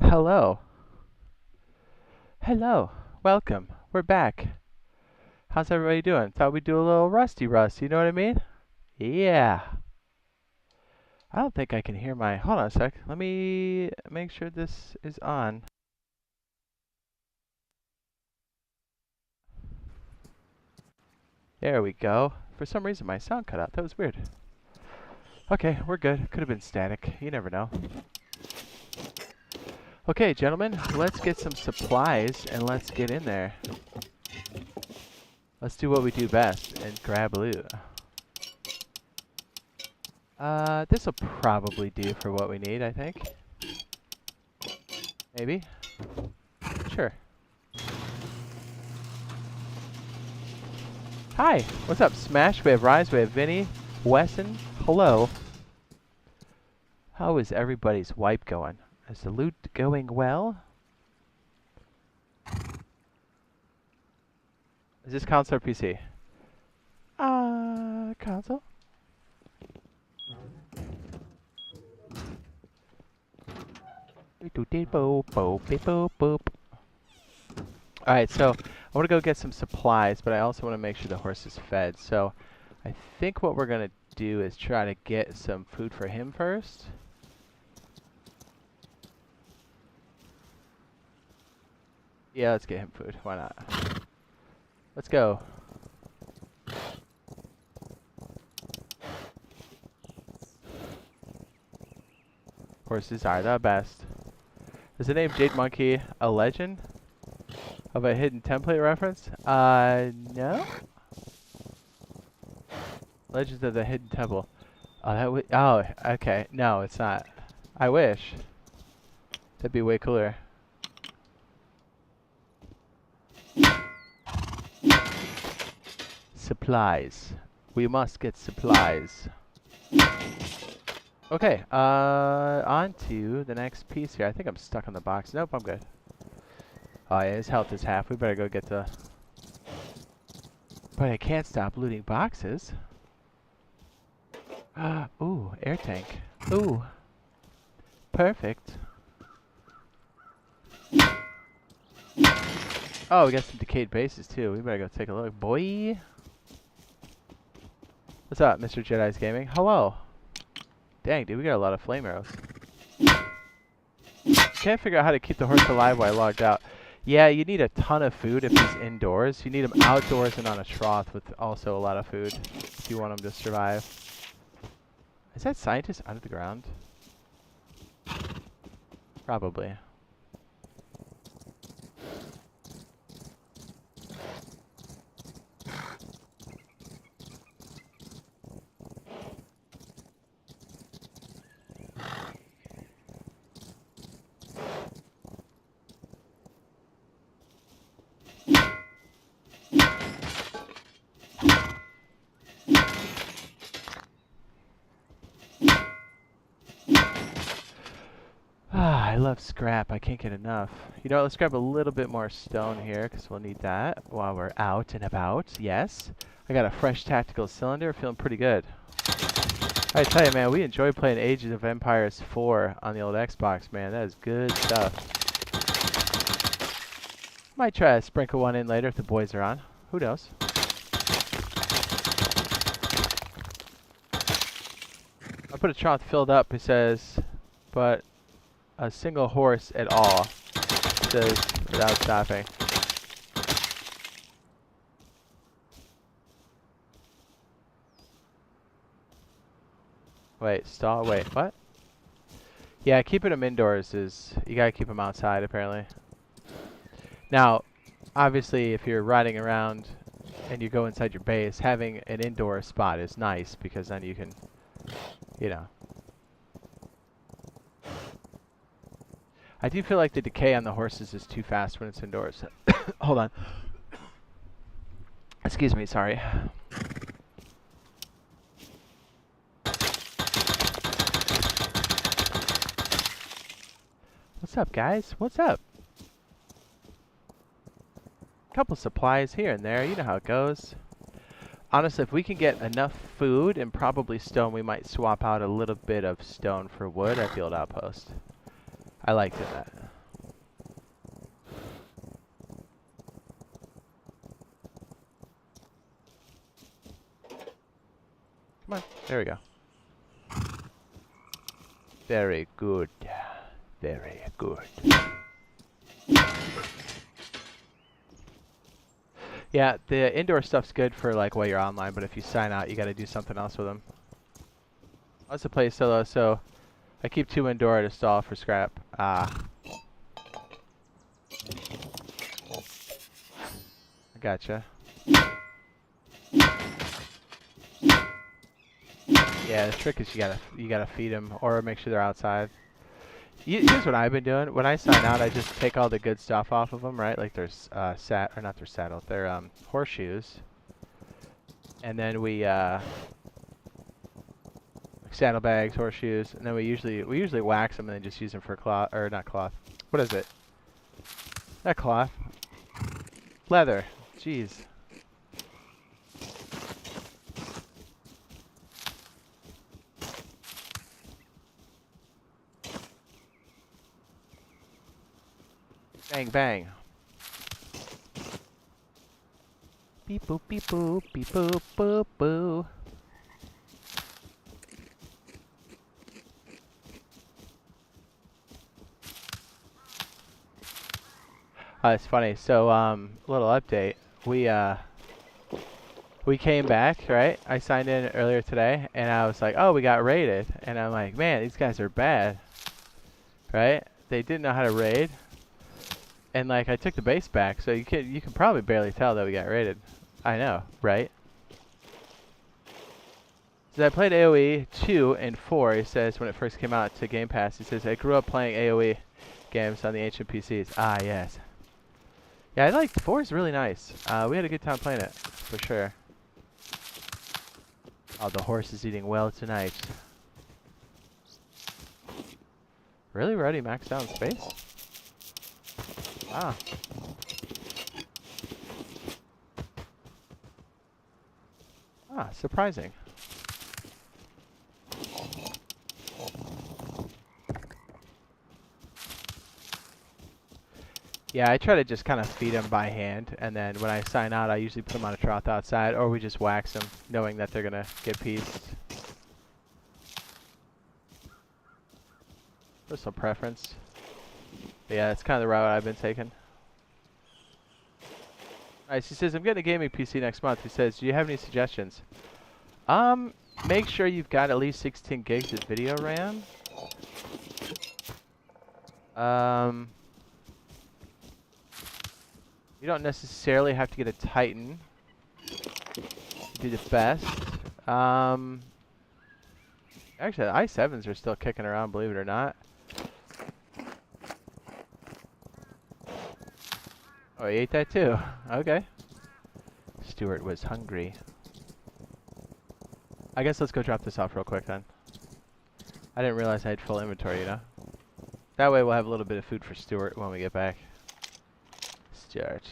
Hello. Hello. Welcome. We're back. How's everybody doing? Thought we'd do a little rusty rust, you know what I mean? Yeah. I don't think I can hear my... Hold on a sec. Let me make sure this is on. There we go. For some reason my sound cut out. That was weird. Okay, we're good. Could have been static. You never know. Okay, gentlemen, let's get some supplies and let's get in there. Let's do what we do best and grab loot. This'll probably do for what we need, I think. Maybe? Sure. Hi, what's up, Smash? We have Rise, we have Vinny, Wesson. Hello. How is everybody's wipe going? Is the loot going well? Is this console or PC? Console? Alright, so I want to go get some supplies, but I also want to make sure the horse is fed. So I think what we're going to do is try to get some food for him first. Yeah, let's get him food. Why not? Let's go. Horses are the best. Is the name Jade Monkey a legend of a hidden template reference? No. Legends of the Hidden Temple. Oh, that would. Oh, okay. No, it's not. I wish. That'd be way cooler. Supplies. We must get supplies. Okay, on to the next piece here. I think I'm stuck on the box. Nope, I'm good. Oh yeah, his health is half. We better go get the... But I can't stop looting boxes. Ooh, air tank. Ooh. Perfect. Oh, we got some decayed bases too. We better go take a look. Boy! What's up, Mr. Jedi's Gaming? Hello! Dang, dude, we got a lot of flame arrows. Can't figure out how to keep the horse alive while I logged out. Yeah, you need a ton of food if he's indoors. You need him outdoors and on a trough with also a lot of food if you want him to survive. Is that scientist under the ground? Probably. I love scrap. I can't get enough. You know what? Let's grab a little bit more stone here because we'll need that while we're out and about. Yes. I got a fresh tactical cylinder. Feeling pretty good. I tell you, man, we enjoy playing Ages of Empires 4 on the old Xbox, man. That is good stuff. Might try to sprinkle one in later if the boys are on. Who knows? I put a trough filled up, it says, but a single horse at all, it says, without stopping. Wait, stall, wait, what? Yeah, keeping them indoors is, you gotta keep them outside, apparently. Now, obviously, if you're riding around and you go inside your base, having an indoor spot is nice, because then you can, you know. I do feel like the decay on the horses is too fast when it's indoors. Hold on. Excuse me, sorry. What's up, guys? What's up? Couple supplies here and there, you know how it goes. Honestly, if we can get enough food and probably stone, we might swap out a little bit of stone for wood at the old outpost. I liked it that. Come on. There we go. Very good. Very good. Yeah, the indoor stuff's good for like while you're online, but if you sign out, you got to do something else with them. I also play solo, so I keep 2 indoor to stall for scrap. I gotcha. Yeah, the trick is you gotta feed them or make sure they're outside. Here's what I've been doing. When I sign out, I just take all the good stuff off of them, right? Like their not their saddle, their horseshoes, and then we like saddlebags, horseshoes, and then we usually wax them and then just use them for cloth or not cloth. What is it? Not cloth. Leather. Jeez. Bang bang. Beep boop beep boop beep boop boop boo. It's funny. So little update. We came back, right? I signed in earlier today, and I was like, "Oh, we got raided," and I'm like, "Man, these guys are bad." Right? They didn't know how to raid. And like I took the base back, so you can probably barely tell that we got raided. I know, right? So I played AoE 2 and 4, he says, when it first came out to Game Pass. He says, I grew up playing AoE games on the ancient PCs. Ah, yes. Yeah, I like 4 is really nice. We had a good time playing it, for sure. Oh, the horse is eating well tonight. Really? We're already maxed out in space? Ah. Ah, surprising. Yeah, I try to just kind of feed them by hand, and then when I sign out, I usually put them on a trough outside, or we just wax them, knowing that they're going to get pieced. Personal preference. But yeah, that's kind of the route I've been taking. Nice. He says, I'm getting a gaming PC next month. He says, do you have any suggestions? Make sure you've got at least 16 gigs of video RAM. You don't necessarily have to get a Titan. You do the best. Actually, the i7s are still kicking around, believe it or not. Oh, he ate that too. Okay. Stuart was hungry. I guess let's go drop this off real quick then. I didn't realize I had full inventory, you know? That way we'll have a little bit of food for Stuart when we get back. Stuart.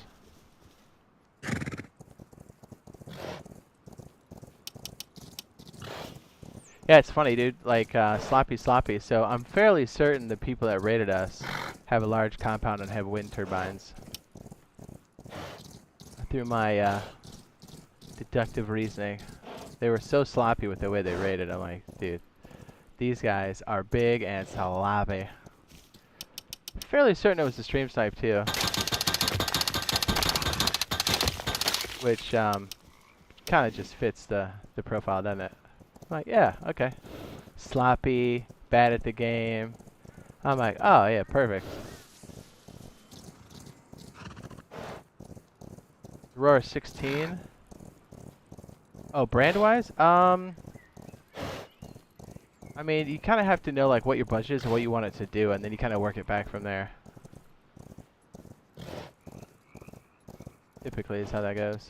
Yeah, it's funny, dude. Like, sloppy. So I'm fairly certain the people that raided us have a large compound and have wind turbines. Through my deductive reasoning. They were so sloppy with the way they raided. I'm like, dude, these guys are big and sloppy. Fairly certain it was the stream snipe too. Which kind of just fits the profile, doesn't it? I'm like, yeah, okay. Sloppy, bad at the game. I'm like, oh yeah, perfect. Aurora 16. Oh, brand-wise? I mean, you kind of have to know like what your budget is and what you want it to do, and then you kind of work it back from there. Typically is how that goes.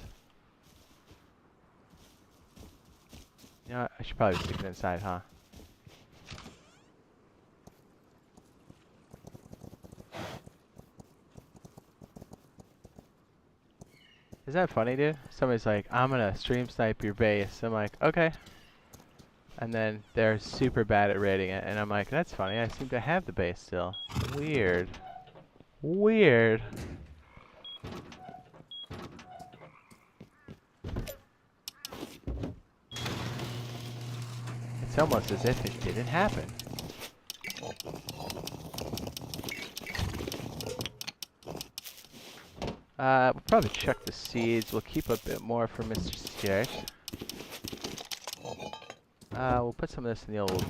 You know what? I should probably stick it inside, huh? Is that funny, dude? Somebody's like, I'm gonna stream snipe your base. I'm like, okay. And then they're super bad at raiding it, and I'm like, that's funny. I seem to have the base still. Weird. Weird. It's almost as if it didn't happen. We'll probably check the seeds. We'll keep a bit more for Mr. Stewart. We'll put some of this in the old...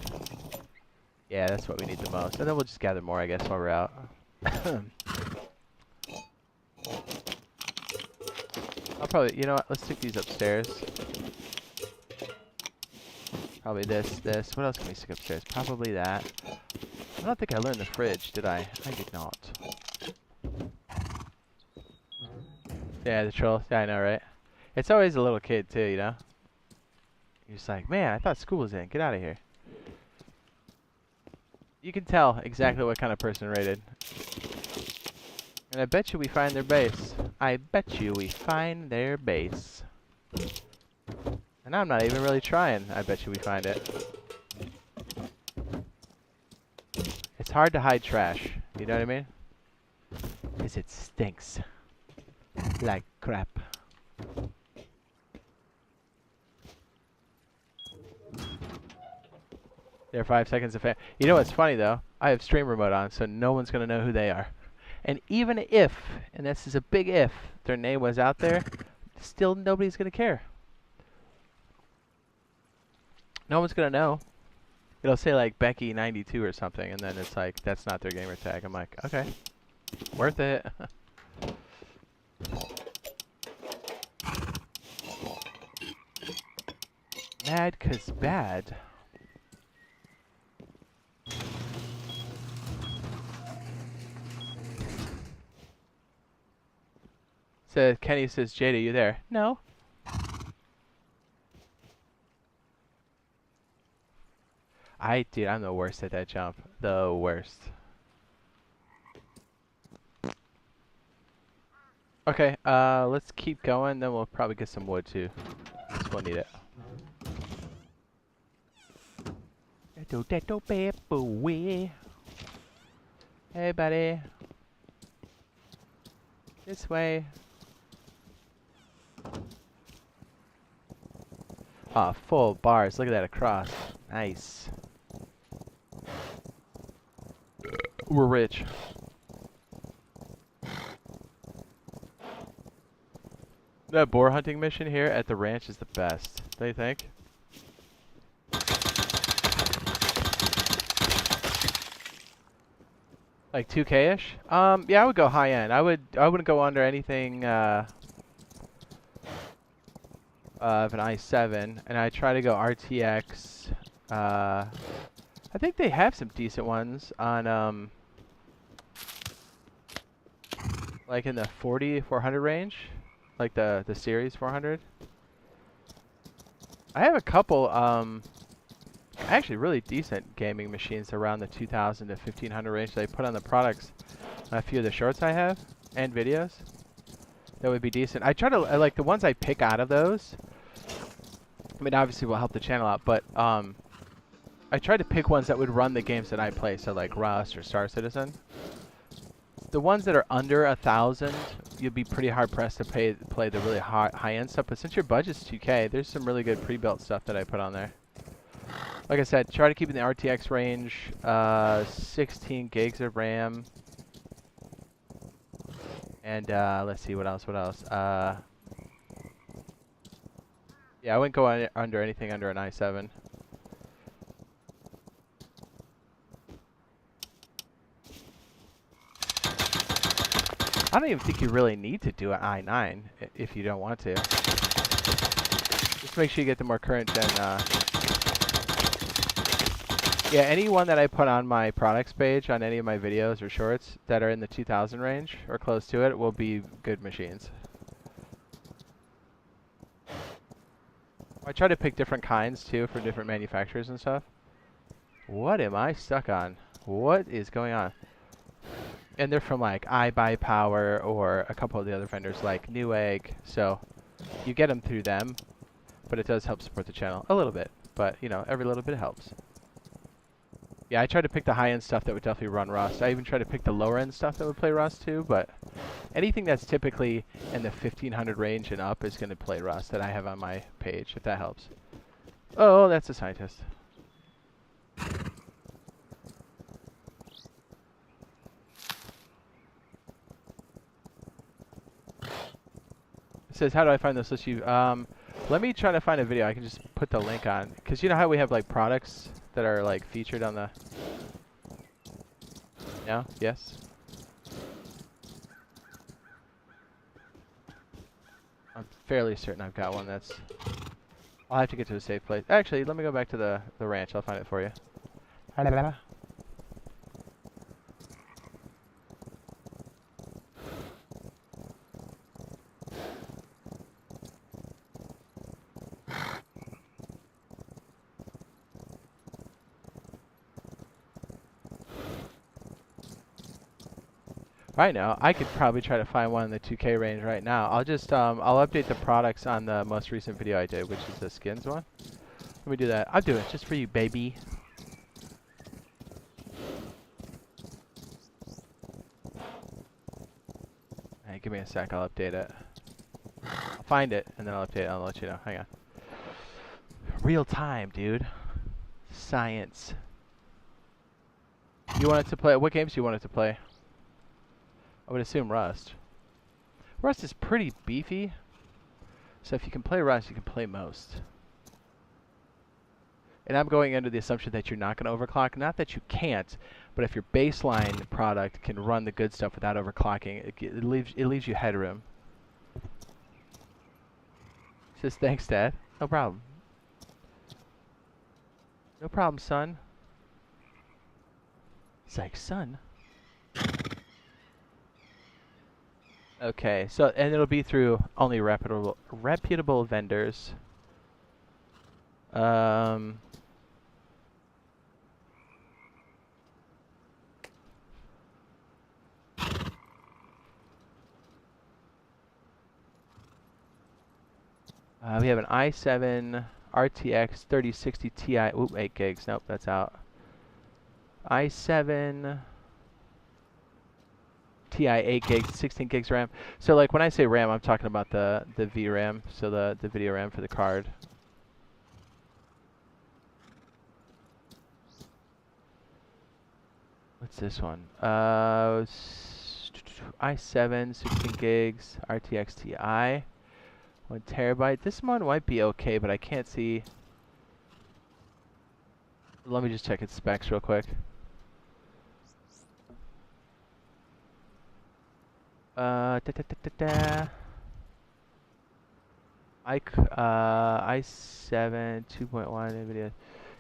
Yeah, that's what we need the most. And then we'll just gather more, I guess, while we're out. I'll probably... You know what? Let's stick these upstairs. Probably this. What else can we stick upstairs? Probably that. I don't think I learned the fridge, did I? I did not. Yeah, the troll. Yeah, I know, right? It's always a little kid, too, you know? You're just like, man, I thought school was in. Get out of here. You can tell exactly what kind of person raided. And I bet you we find their base. I bet you we find their base. And I'm not even really trying. I bet you we find it. It's hard to hide trash. You know what I mean? Because it stinks. Like crap. There are 5 seconds of fame. You know what's funny though? I have streamer mode on, so no one's gonna know who they are. And even if, and this is a big if, their name was out there, still nobody's gonna care. No one's gonna know. It'll say like Becky92 or something, and then it's like, that's not their gamer tag. I'm like, okay, worth it. Mad 'cause bad. So Kenny says, Jade, are you there? No. Dude, I'm the worst at that jump. The worst. Okay, let's keep going, then we'll probably get some wood too. Because we'll need it. Hey, buddy. This way. Ah, full bars. Look at that across. Nice. We're rich. That boar hunting mission here at the ranch is the best. Don't you think? Like 2K-ish? Yeah, I would go high end. I wouldn't go under anything of an i7, and I try to go RTX. I think they have some decent ones on like in the 400 range, like the series 400. I have a couple actually really decent gaming machines around the 2000 to 1500 range that I put on the products. A few of the shorts I have and videos that would be decent. I try to like the ones I pick out of those. I mean, obviously will help the channel out, but I try to pick ones that would run the games that I play, so like Rust or Star Citizen. The ones that are under 1,000, you'd be pretty hard pressed to play the really high end stuff. But since your budget's 2K, there's some really good pre-built stuff that I put on there. Like I said, try to keep in the RTX range, 16 gigs of RAM. And let's see, what else? Yeah, I wouldn't go under anything under an i7. I don't even think you really need to do an i9 if you don't want to. Just make sure you get the more current gen. Yeah, any one that I put on my products page on any of my videos or shorts that are in the 2000 range or close to it will be good machines. I try to pick different kinds too for different manufacturers and stuff. What am I stuck on? What is going on? And they're from like iBuyPower or a couple of the other vendors like Newegg. So you get them through them, but it does help support the channel a little bit. But you know, every little bit helps. Yeah, I try to pick the high-end stuff that would definitely run Rust. I even try to pick the lower-end stuff that would play Rust too, but anything that's typically in the 1500 range and up is going to play Rust that I have on my page, if that helps. Oh, that's a scientist. It says, how do I find this list? Let me try to find a video. I can just put the link on. Because you know how we have like products that are like featured on the... No? Yes? I'm fairly certain I've got one that's... I'll have to get to a safe place. Actually, let me go back to the ranch. I'll find it for you. Right now, I could probably try to find one in the 2K range right now. I'll just, I'll update the products on the most recent video I did, which is the skins one. Let me do that. I'll do it just for you, baby. Hey, give me a sec. I'll update it. I'll find it, and then I'll update it. I'll let you know. Hang on. Real time, dude. Science. You want it to play? What games do you want it to play? I would assume Rust. Rust is pretty beefy. So if you can play Rust, you can play most. And I'm going under the assumption that you're not going to overclock. Not that you can't, but if your baseline product can run the good stuff without overclocking, it leaves you headroom. Says, thanks, Dad. No problem. No problem, son. It's like, son. Okay, so, and it'll be through only reputable vendors. We have an i7 RTX 3060 Ti. Oop, 8 gigs. Nope, that's out. i7 Ti 8 gigs, 16 gigs RAM. So like when I say RAM, I'm talking about the VRAM, so the video RAM for the card. What's this one? i7 16 gigs RTX Ti. 1 terabyte. This one might be okay, but I can't see. Let me just check its specs real quick. i7 2.1 NVIDIA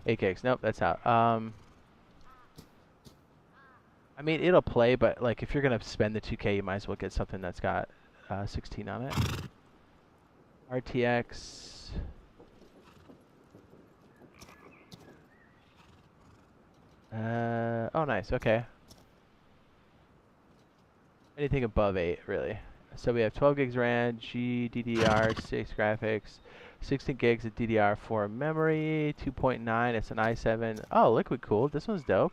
8 gigs. Nope, that's out. I mean, it'll play, but like if you're gonna spend the 2K, you might as well get something that's got 16 on it. RTX. Oh, nice. Okay. Anything above 8, really. So we have 12 gigs RAM, GDDR6 graphics, 16 gigs of DDR4 memory, 2.9. It's an i7. Oh, liquid cooled. This one's dope.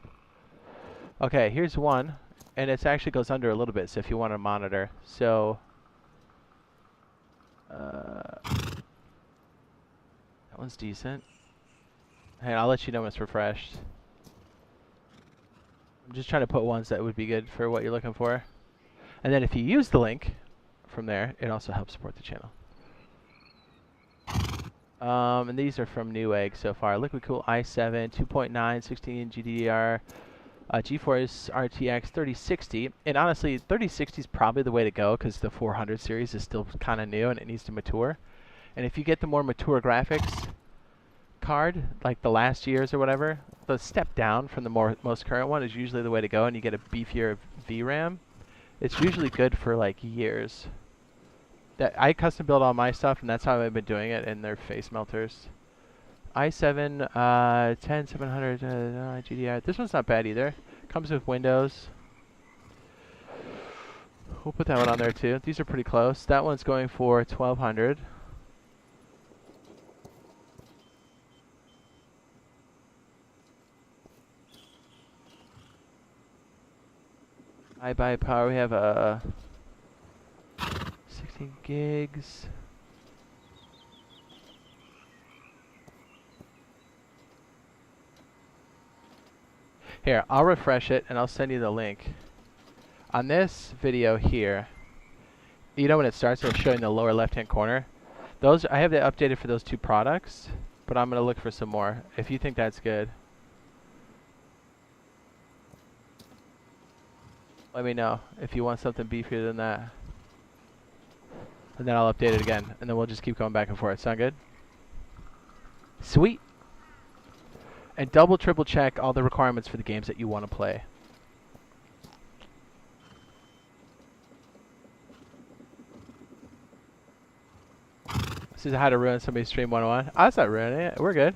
Okay, here's one, and it actually goes under a little bit. So if you want to monitor, so that one's decent. Hey, I'll let you know when it's refreshed. I'm just trying to put ones that would be good for what you're looking for. And then if you use the link from there, it also helps support the channel. And these are from Newegg so far. Liquid Cool i7, 2.9, 16 GDDR, GeForce RTX 3060. And honestly, 3060 is probably the way to go because the 400 series is still kind of new and it needs to mature. And if you get the more mature graphics card, like the last year's or whatever, the step down from the most current one is usually the way to go, and you get a beefier VRAM. It's usually good for like years. That I custom build all my stuff, and that's how I've been doing it in their face melters. i7 10700 GDI. This one's not bad either. Comes with Windows. We'll put that one on there too. These are pretty close. That one's going for 1200. I buy power. We have a 16 gigs. Here, I'll refresh it and I'll send you the link. On this video here, You know when it starts, it'll show in the lower left-hand corner. Those I have it updated for those 2 products, but I'm gonna look for some more. If you think that's good, let me know if you want something beefier than that. And then I'll update it again, and then we'll just keep going back and forth. Sound good? Sweet. And double, triple check all the requirements for the games that you want to play. This is how to ruin somebody's stream 101. Oh, that's not ruining it. We're good.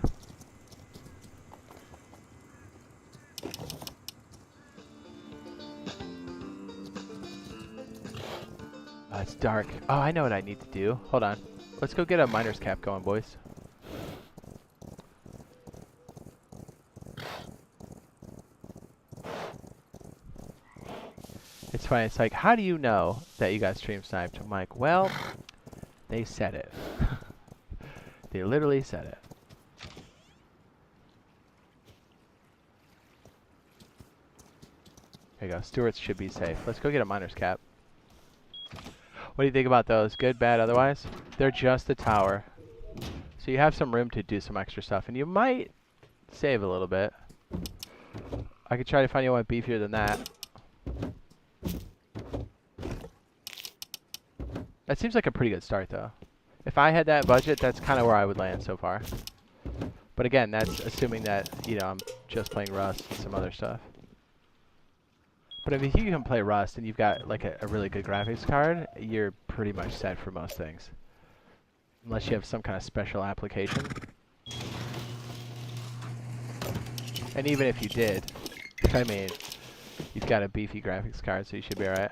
Oh, it's dark. Oh, I know what I need to do. Hold on. Let's go get a miner's cap going, boys. It's funny. It's like, how do you know that you got stream sniped? I'm like, well, they said it. They literally said it. There you go. Stewards should be safe. Let's go get a miner's cap. What do you think about those? Good, bad, otherwise? They're just a tower. So you have some room to do some extra stuff. And you might save a little bit. I could try to find you one beefier than that. That seems like a pretty good start, though. If I had that budget, that's kind of where I would land so far. But again, that's assuming that, you know, I'm just playing Rust and some other stuff. But if you can play Rust and you've got like a really good graphics card, you're pretty much set for most things. Unless you have some kind of special application. And even if you did, I mean, you've got a beefy graphics card, so you should be alright.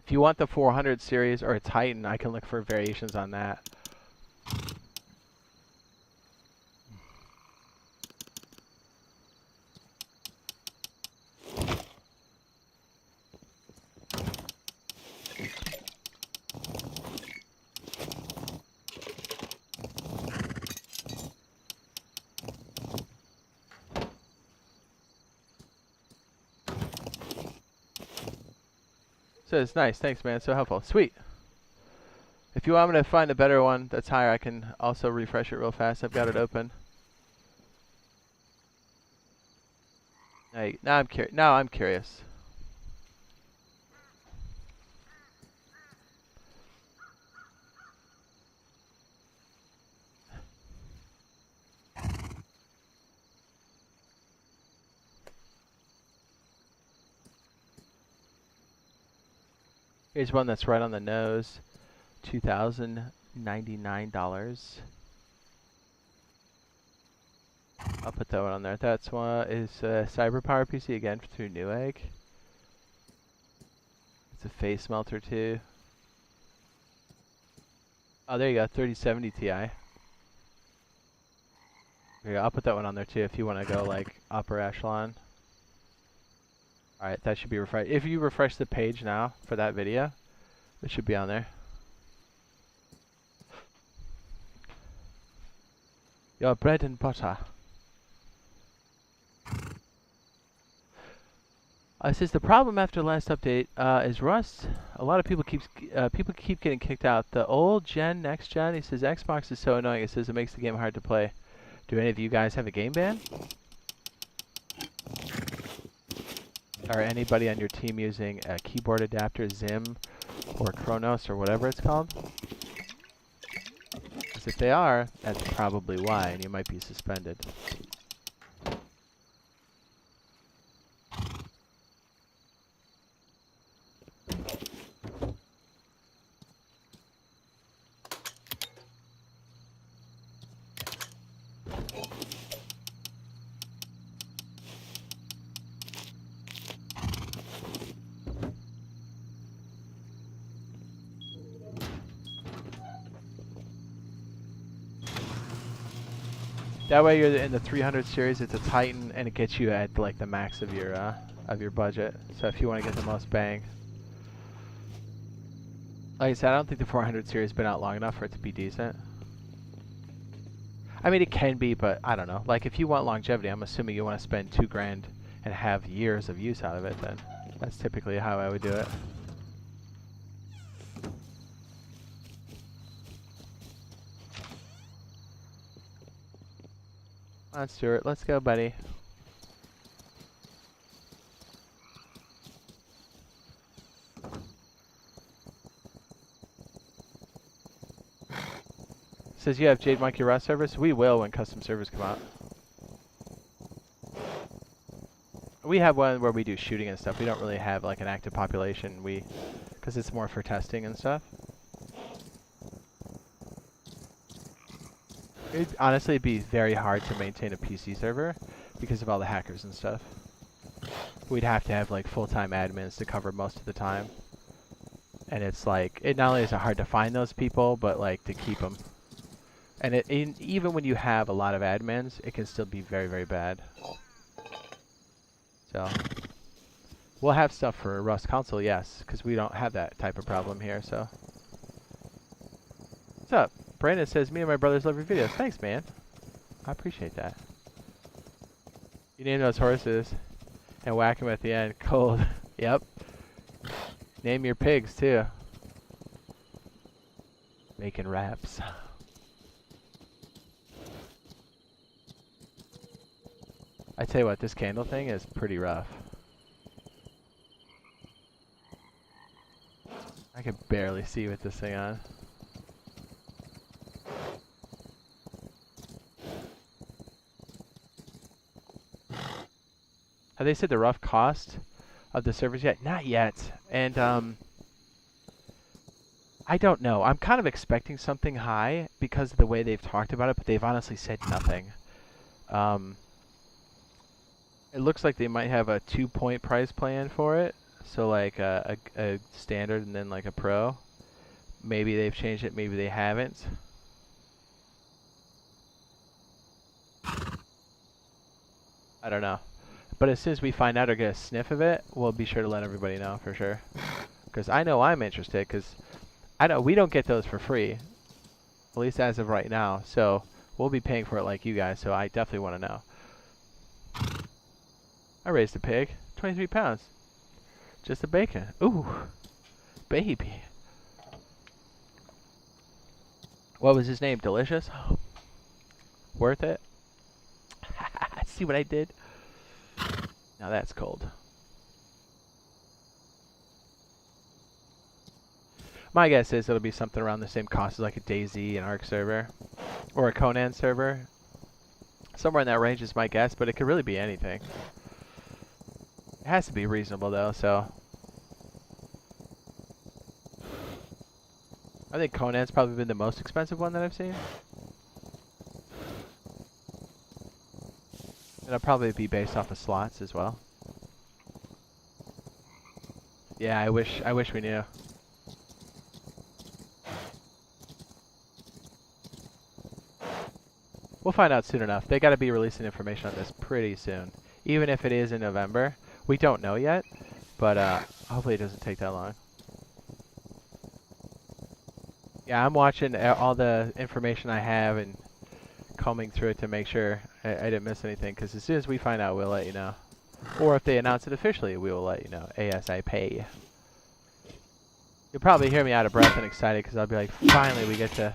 If you want the 400 series or a Titan, I can look for variations on that. So it's nice. Thanks, man. So helpful. Sweet. If you want me to find a better one that's higher, I can also refresh it real fast. I've got it open. Now I'm curious. Now I'm curious. Here's one that's right on the nose. $2,099. I'll put that one on there. That's one is Cyberpower PC again through Newegg. It's a face melter too. Oh, there you go, 3070 Ti. Here you go. I'll put that one on there too if you want to go like upper echelon. Alright, that should be refreshed. If you refresh the page now for that video, it should be on there. Your bread and butter. It says the problem after the last update is Rust. A lot of people keep getting kicked out. The old gen, next gen. He says Xbox is so annoying. It says it makes the game hard to play. Do any of you guys have a game ban? Or anybody on your team using a keyboard adapter, Zim, or Kronos, or whatever it's called? Because if they are, that's probably why, and you might be suspended. That way you're in the 300 series, it's a Titan, and it gets you at like the max of your budget. So if you want to get the most bang. Like I said, I don't think the 400 series has been out long enough for it to be decent. I mean, it can be, but I don't know. Like if you want longevity, I'm assuming you want to spend $2 grand and have years of use out of it, then that's typically how I would do it. Come on, Stuart. Let's go, buddy. Says you have Jade Monkey Rust servers. We will when custom servers come out. We have one where we do shooting and stuff. We don't really have like an active population. Because it's more for testing and stuff. It'd honestly be very hard to maintain a PC server because of all the hackers and stuff. We'd have to have like full-time admins to cover most of the time. And it's like, it not only is it hard to find those people, but like to keep them. And even when you have a lot of admins, it can still be very, very bad. So, we'll have stuff for Rust console, yes, because we don't have that type of problem here, so. What's up? Brandon says, me and my brothers love your videos. Thanks, man. I appreciate that. You name those horses and whack them at the end. Cold. Yep. Name your pigs, too. Making raps. I tell you what, this candle thing is pretty rough. I can barely see with this thing on. Have they said the rough cost of the servers yet? Not yet. And I don't know. I'm kind of expecting something high because of the way they've talked about it, but they've honestly said nothing. It looks like they might have a 2-point price plan for it. So like a standard and then like a pro. Maybe they've changed it, maybe they haven't. I don't know. But as soon as we find out or get a sniff of it, we'll be sure to let everybody know for sure. Because I know I'm interested, because I know we don't get those for free. At least as of right now. So we'll be paying for it like you guys, so I definitely want to know. I raised a pig. 23 pounds. Just a bacon. Ooh. Baby. What was his name? Delicious? Worth it? See what I did? Now that's cold. My guess is it'll be something around the same cost as like a DayZ and Ark server. Or a Conan server. Somewhere in that range is my guess, but it could really be anything. It has to be reasonable though, so. I think Conan's probably been the most expensive one that I've seen. It'll probably be based off of slots as well. Yeah, I wish we knew. We'll find out soon enough. They gotta be releasing information on this pretty soon. Even if it is in November. We don't know yet, but hopefully it doesn't take that long. Yeah, I'm watching all the information I have and combing through it to make sure I didn't miss anything, because as soon as we find out, we'll let you know. Or if they announce it officially, we will let you know. ASAP. You'll probably hear me out of breath and excited, because I'll be like, finally we get to...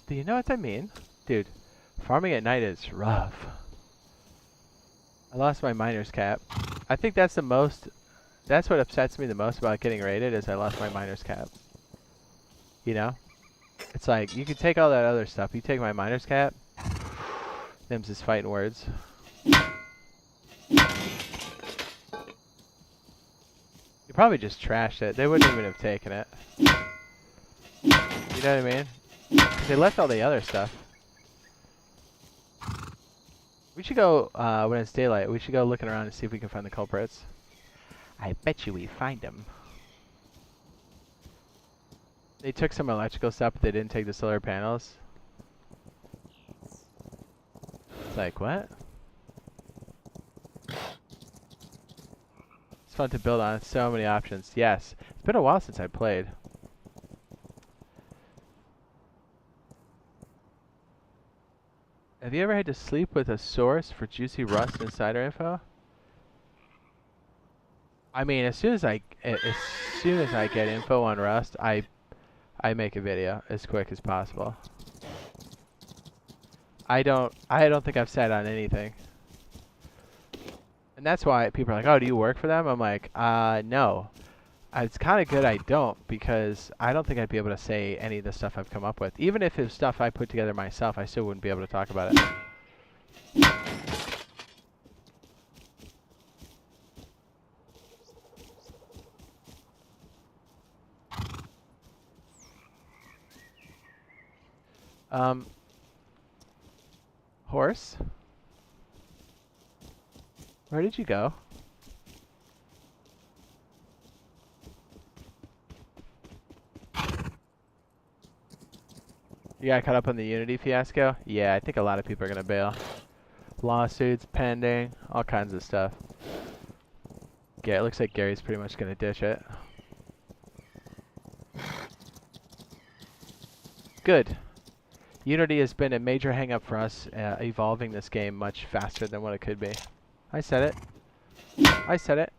Do you know what I mean? Dude, farming at night is rough. I lost my miner's cap. I think that's the most... That's what upsets me the most about getting raided, is I lost my miner's cap. You know? It's like, you can take all that other stuff. You take my miner's cap. Them's just fighting words. You probably just trashed it. They wouldn't even have taken it. You know what I mean? They left all the other stuff. We should go, when it's daylight, we should go looking around and see if we can find the culprits. I bet you we find them. They took some electrical stuff, but they didn't take the solar panels. It's like, what? It's fun to build on. So many options. Yes. It's been a while since I played. Have you ever had to sleep with a source for juicy Rust insider info? I mean, as soon as I get info on Rust, I I make a video as quick as possible. I don't think I've sat on anything. And that's why people are like, oh, do you work for them? I'm like, no. It's kind of good I don't, because I don't think I'd be able to say any of the stuff I've come up with. Even if it's stuff I put together myself, I still wouldn't be able to talk about it. Horse? Where did you go? You got caught up on the Unity fiasco? Yeah, I think a lot of people are going to bail. Lawsuits pending, all kinds of stuff. Yeah, it looks like Gary's pretty much going to ditch it. Good. Unity has been a major hang-up for us, evolving this game much faster than what it could be. I said it. I said it.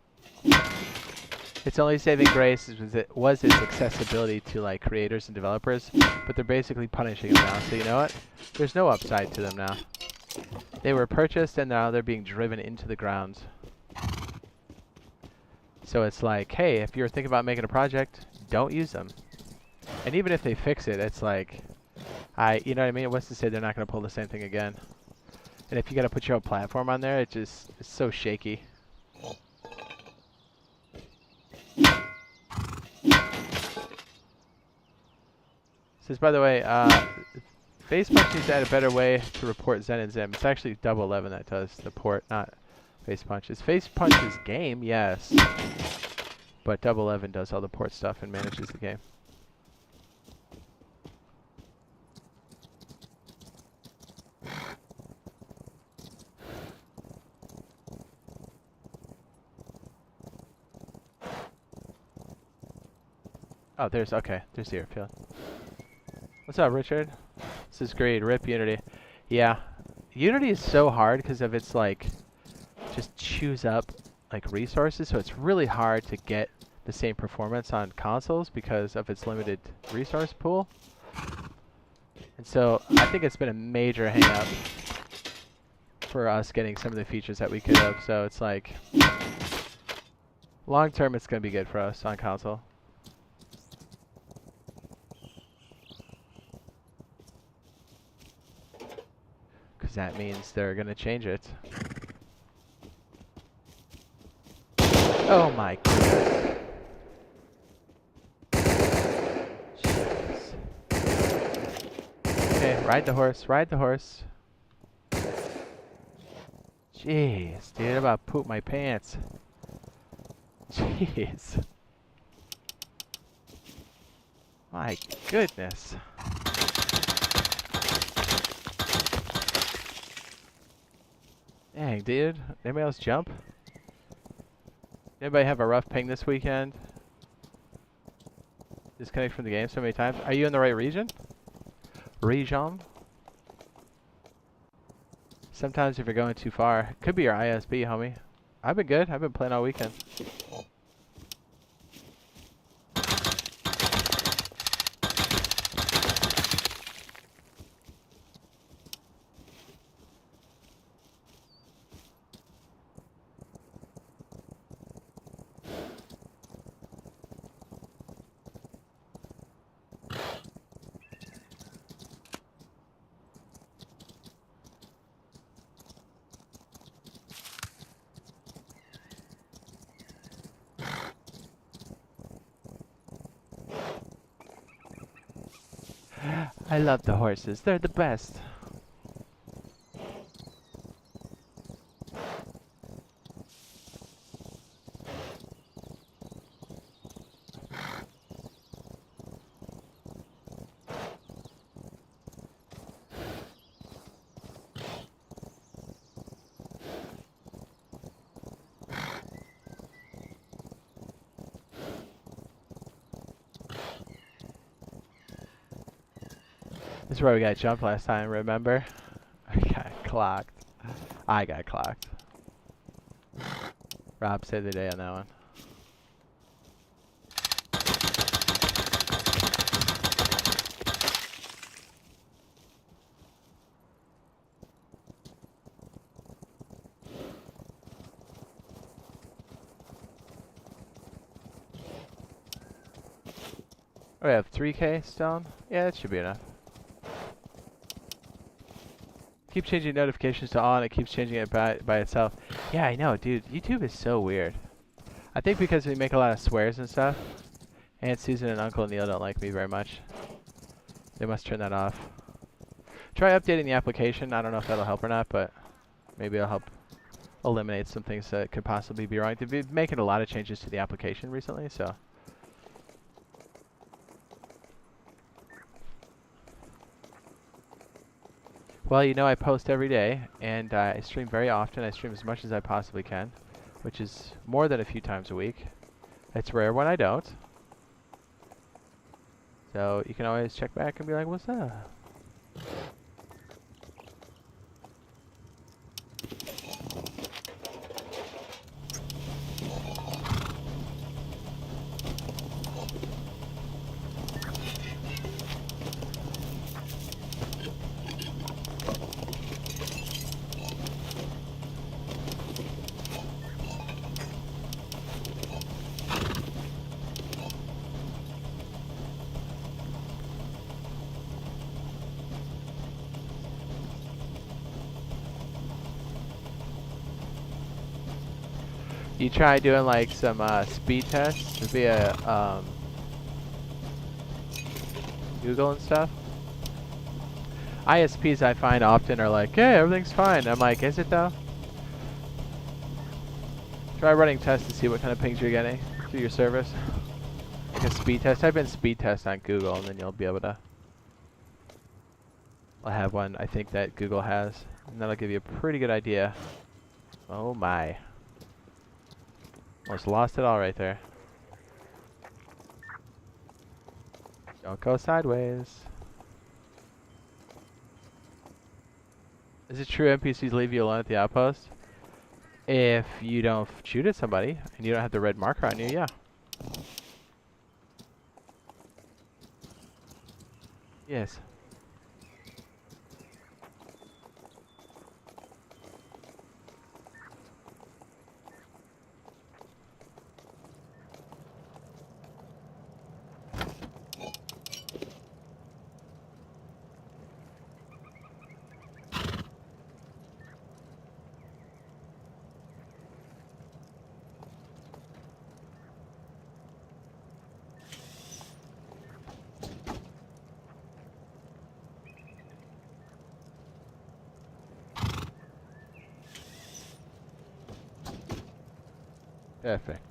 Its only saving grace was its accessibility to like creators and developers, but they're basically punishing them now. So you know what? There's no upside to them now. They were purchased and now they're being driven into the ground. So it's like, hey, if you're thinking about making a project, don't use them. And even if they fix it, it's like, you know what I mean? What's to say they're not going to pull the same thing again? And if you got to put your own platform on there, it's so shaky. Says, by the way, FacePunch needs to add a better way to report Zen and Zim. It's actually Double 11 that does the port, not FacePunch. Is FacePunch's game? Yes. But Double 11 does all the port stuff and manages the game. Oh, there's the airfield. What's up, Richard? This is great. RIP Unity. Yeah. Unity is so hard because of its, like, just chews up, like, resources. So it's really hard to get the same performance on consoles because of its limited resource pool. And so I think it's been a major hang-up for us getting some of the features that we could have. So it's like, long term, it's going to be good for us on console. Because that means they're going to change it. Oh my goodness. Jeez. Okay, ride the horse, ride the horse. Jeez, dude, I'm about to poop my pants. Jeez. My goodness. Dang, dude. Anybody else jump? Anybody have a rough ping this weekend? Disconnect from the game so many times. Are you in the right region? Region? Sometimes if you're going too far, it could be your ISB, homie. I've been good. I've been playing all weekend. I love the horses. They're the best. This is where we got jumped last time, remember? I got clocked. I got clocked. Rob saved the day on that one. Oh, we have 3K stone? Yeah, that should be enough. Keep changing notifications to on, it keeps changing it by itself. Yeah, I know, dude. YouTube is so weird. I think because we make a lot of swears and stuff, Aunt Susan and Uncle Neil don't like me very much. They must turn that off. Try updating the application. I don't know if that'll help or not, but maybe it'll help eliminate some things that could possibly be wrong. They've been making a lot of changes to the application recently, so. Well, you know I post every day, and I stream very often. I stream as much as I possibly can, which is more than a few times a week. It's rare when I don't. So you can always check back and be like, what's up? You try doing like some speed tests via Google and stuff. ISPs I find often are like, hey, everything's fine. I'm like, is it though? Try running tests to see what kind of pings you're getting through your service. Like a speed test. Type in speed test on Google and then you'll be able to. I'll have one I think that Google has. And that'll give you a pretty good idea. Oh my. Almost lost it all right there. Don't go sideways. Is it true NPCs leave you alone at the outpost? If you don't shoot at somebody and you don't have the red marker on you, yeah. Yes. Perfect.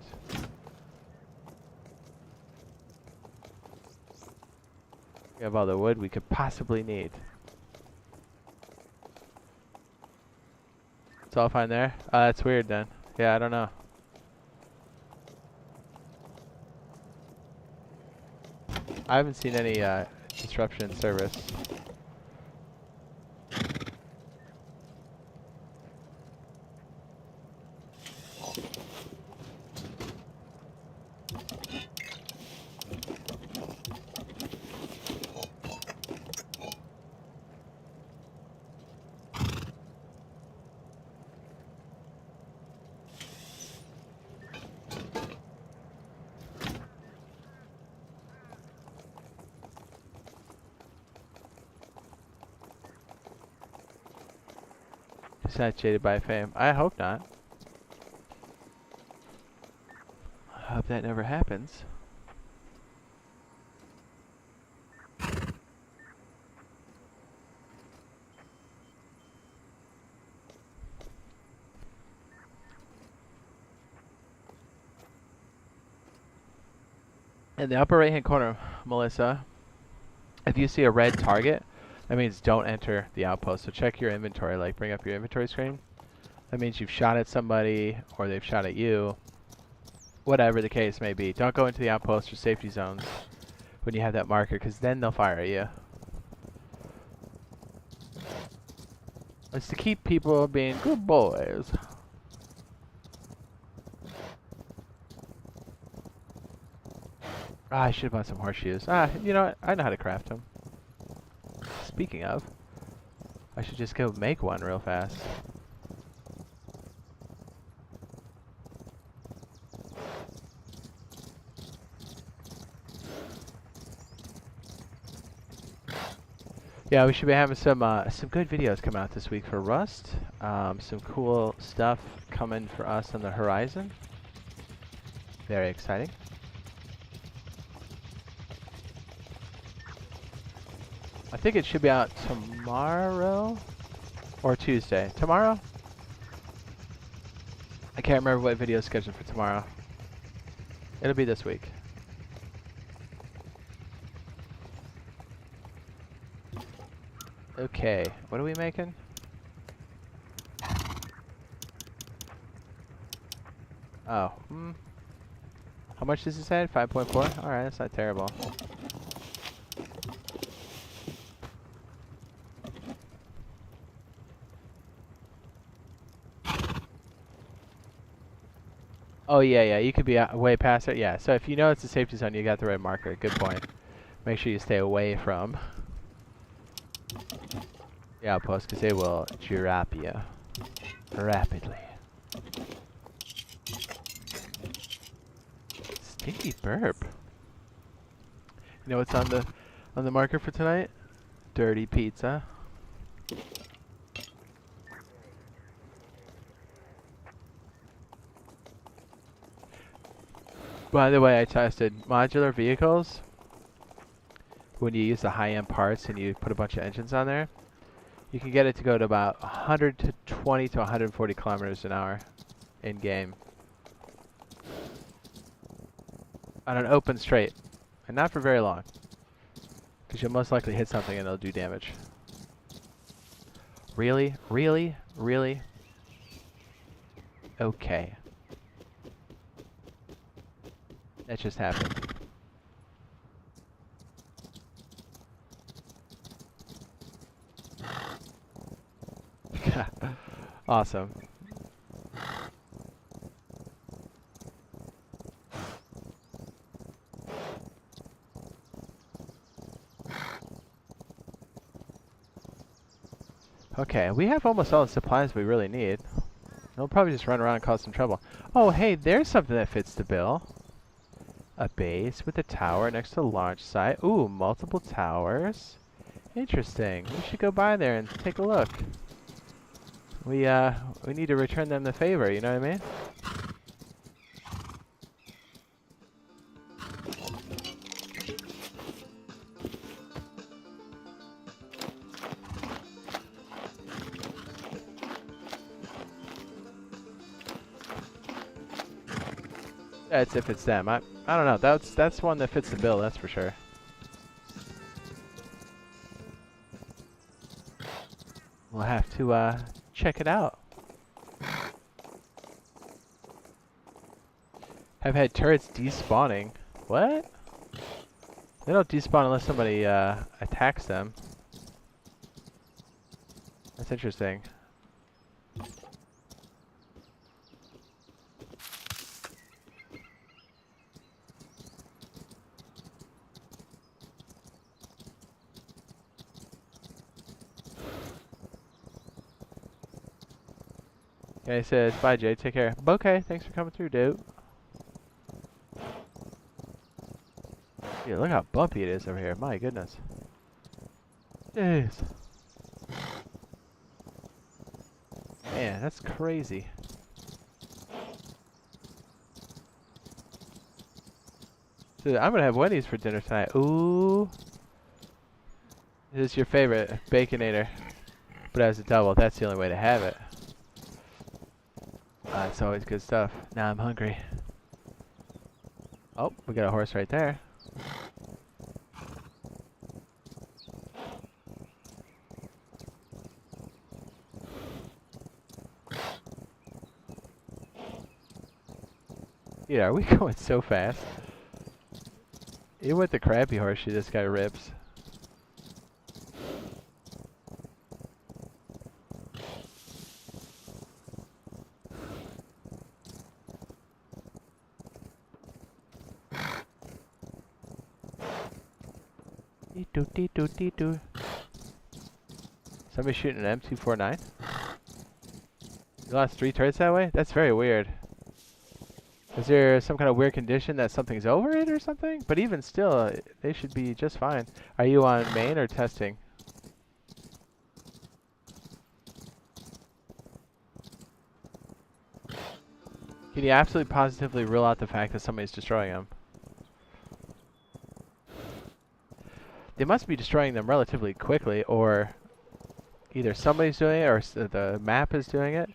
We have all the wood we could possibly need. It's all fine there? That's weird then. Yeah, I don't know. I haven't seen any disruption in service. It's not jaded by fame. I hope not. I hope that never happens. In the upper right hand corner, Melissa, if you see a red target, that means don't enter the outpost. So check your inventory, like bring up your inventory screen. That means you've shot at somebody or they've shot at you. Whatever the case may be. Don't go into the outpost or safety zones when you have that marker, because then they'll fire at you. It's to keep people being good boys. Ah, I should have bought some horseshoes. Ah, you know what? I know how to craft them. Speaking of, I should just go make one real fast. Yeah, we should be having some good videos coming out this week for Rust. Some cool stuff coming for us on the horizon. Very exciting. I think it should be out tomorrow or Tuesday. Tomorrow? I can't remember what video is scheduled for tomorrow. It'll be this week. Okay, what are we making? Oh, how much does it say? 5.4? Alright, that's not terrible. Oh yeah, you could be way past it. Yeah, so if you know it's a safety zone, you got the right marker. Good point. Make sure you stay away from the outposts, because they will drop you rapidly. Stinky burp. You know what's on the marker for tonight? Dirty pizza. By the way, I tested modular vehicles. When you use the high-end parts and you put a bunch of engines on there, you can get it to go to about 120 to 140 kilometers an hour in game on an open straight, and not for very long, because you'll most likely hit something and it'll do damage. Really? Really? Really? Okay. That just happened. Awesome. Okay, we have almost all the supplies we really need. We'll probably just run around and cause some trouble. Oh, hey, there's something that fits the bill. A base with a tower next to the launch site. Ooh, multiple towers. Interesting. We should go by there and take a look. We need to return them the favor, you know what I mean? That's if it's them. I don't know. That's one that fits the bill, that's for sure. We'll have to check it out. Have had turrets despawning. What? They don't despawn unless somebody attacks them. That's interesting. Okay, says bye, Jade. Take care. Okay, thanks for coming through, dude. Yeah, look how bumpy it is over here. My goodness. Jeez. Man, that's crazy. So I'm gonna have Wendy's for dinner tonight. Ooh. This is your favorite Baconator, but as a double, that's the only way to have it. It's always good stuff. Now I'm hungry. Oh, we got a horse right there. Yeah, are we going so fast? Even with the crappy horse, this guy rips. Somebody shooting an M249? You lost 3 turrets that way? That's very weird. Is there some kind of weird condition that something's over it or something? But even still, they should be just fine. Are you on main or testing? Can you absolutely positively rule out the fact that somebody's destroying them? They must be destroying them relatively quickly, or either somebody's doing it or the map is doing it,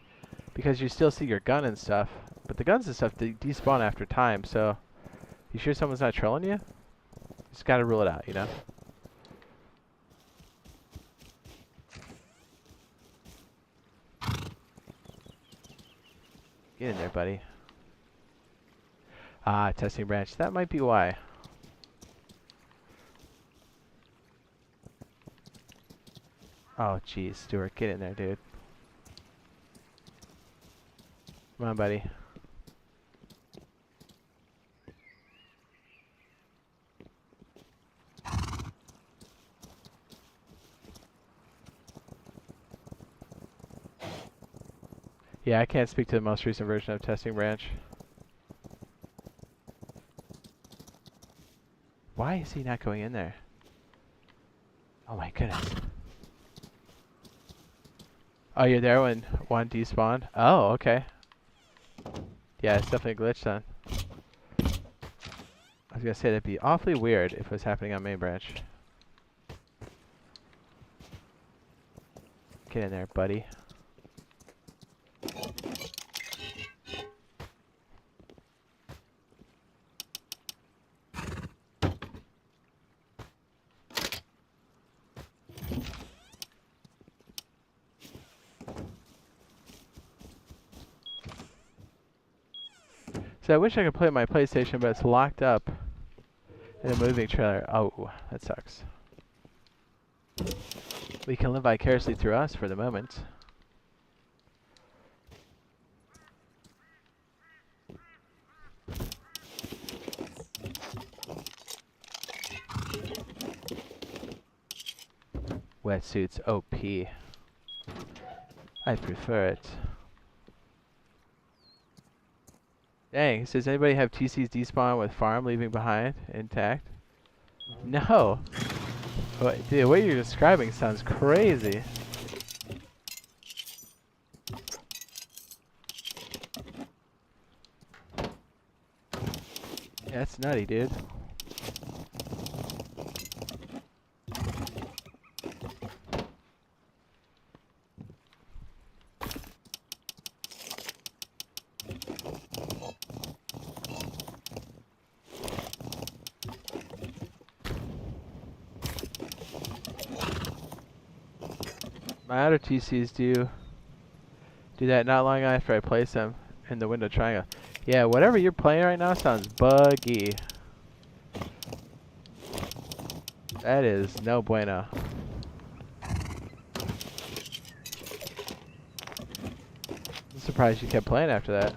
because you still see your gun and stuff. But the guns and stuff despawn after time, so you sure someone's not trolling you? Just gotta rule it out, you know? Get in there, buddy. Ah, testing branch. That might be why. Oh, jeez, Stuart, get in there, dude. Come on, buddy. Yeah, I can't speak to the most recent version of testing branch. Why is he not going in there? Oh my goodness. Oh, you're there when one despawned? Oh, okay. Yeah, it's definitely a glitch then. I was gonna say that'd be awfully weird if it was happening on main branch. Get in there, buddy. So I wish I could play my PlayStation, but it's locked up in a moving trailer. Oh, that sucks. We can live vicariously through us for the moment. Wetsuits OP. I prefer it. Dang, does anybody have TC's despawn with farm leaving behind intact? No! The way you're describing sounds crazy. Yeah, that's nutty, dude. My other TCs do that not long after I place them in the window triangle. Yeah, whatever you're playing right now sounds buggy. That is no bueno. I'm surprised you kept playing after that.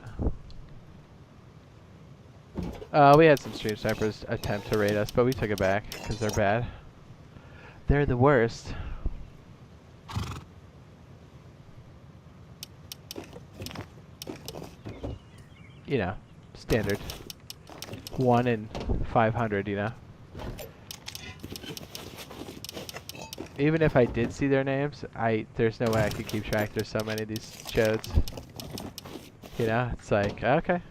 We had some stream snipers attempt to raid us, but we took it back because they're bad. They're the worst. You know, standard. 1 in 500, you know. Even if I did see their names, there's no way I could keep track. There's so many of these chodes. You know, it's like, okay.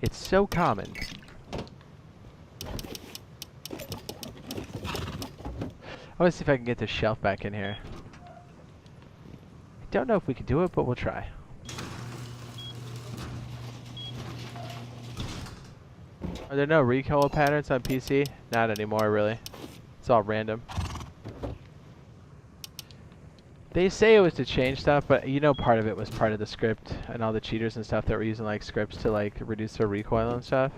It's so common. I want to see if I can get this shelf back in here. I don't know if we can do it, but we'll try. Are there no recoil patterns on PC? Not anymore, really. It's all random. They say it was to change stuff, but you know part of it was part of the script and all the cheaters and stuff that were using like scripts to like reduce their recoil and stuff.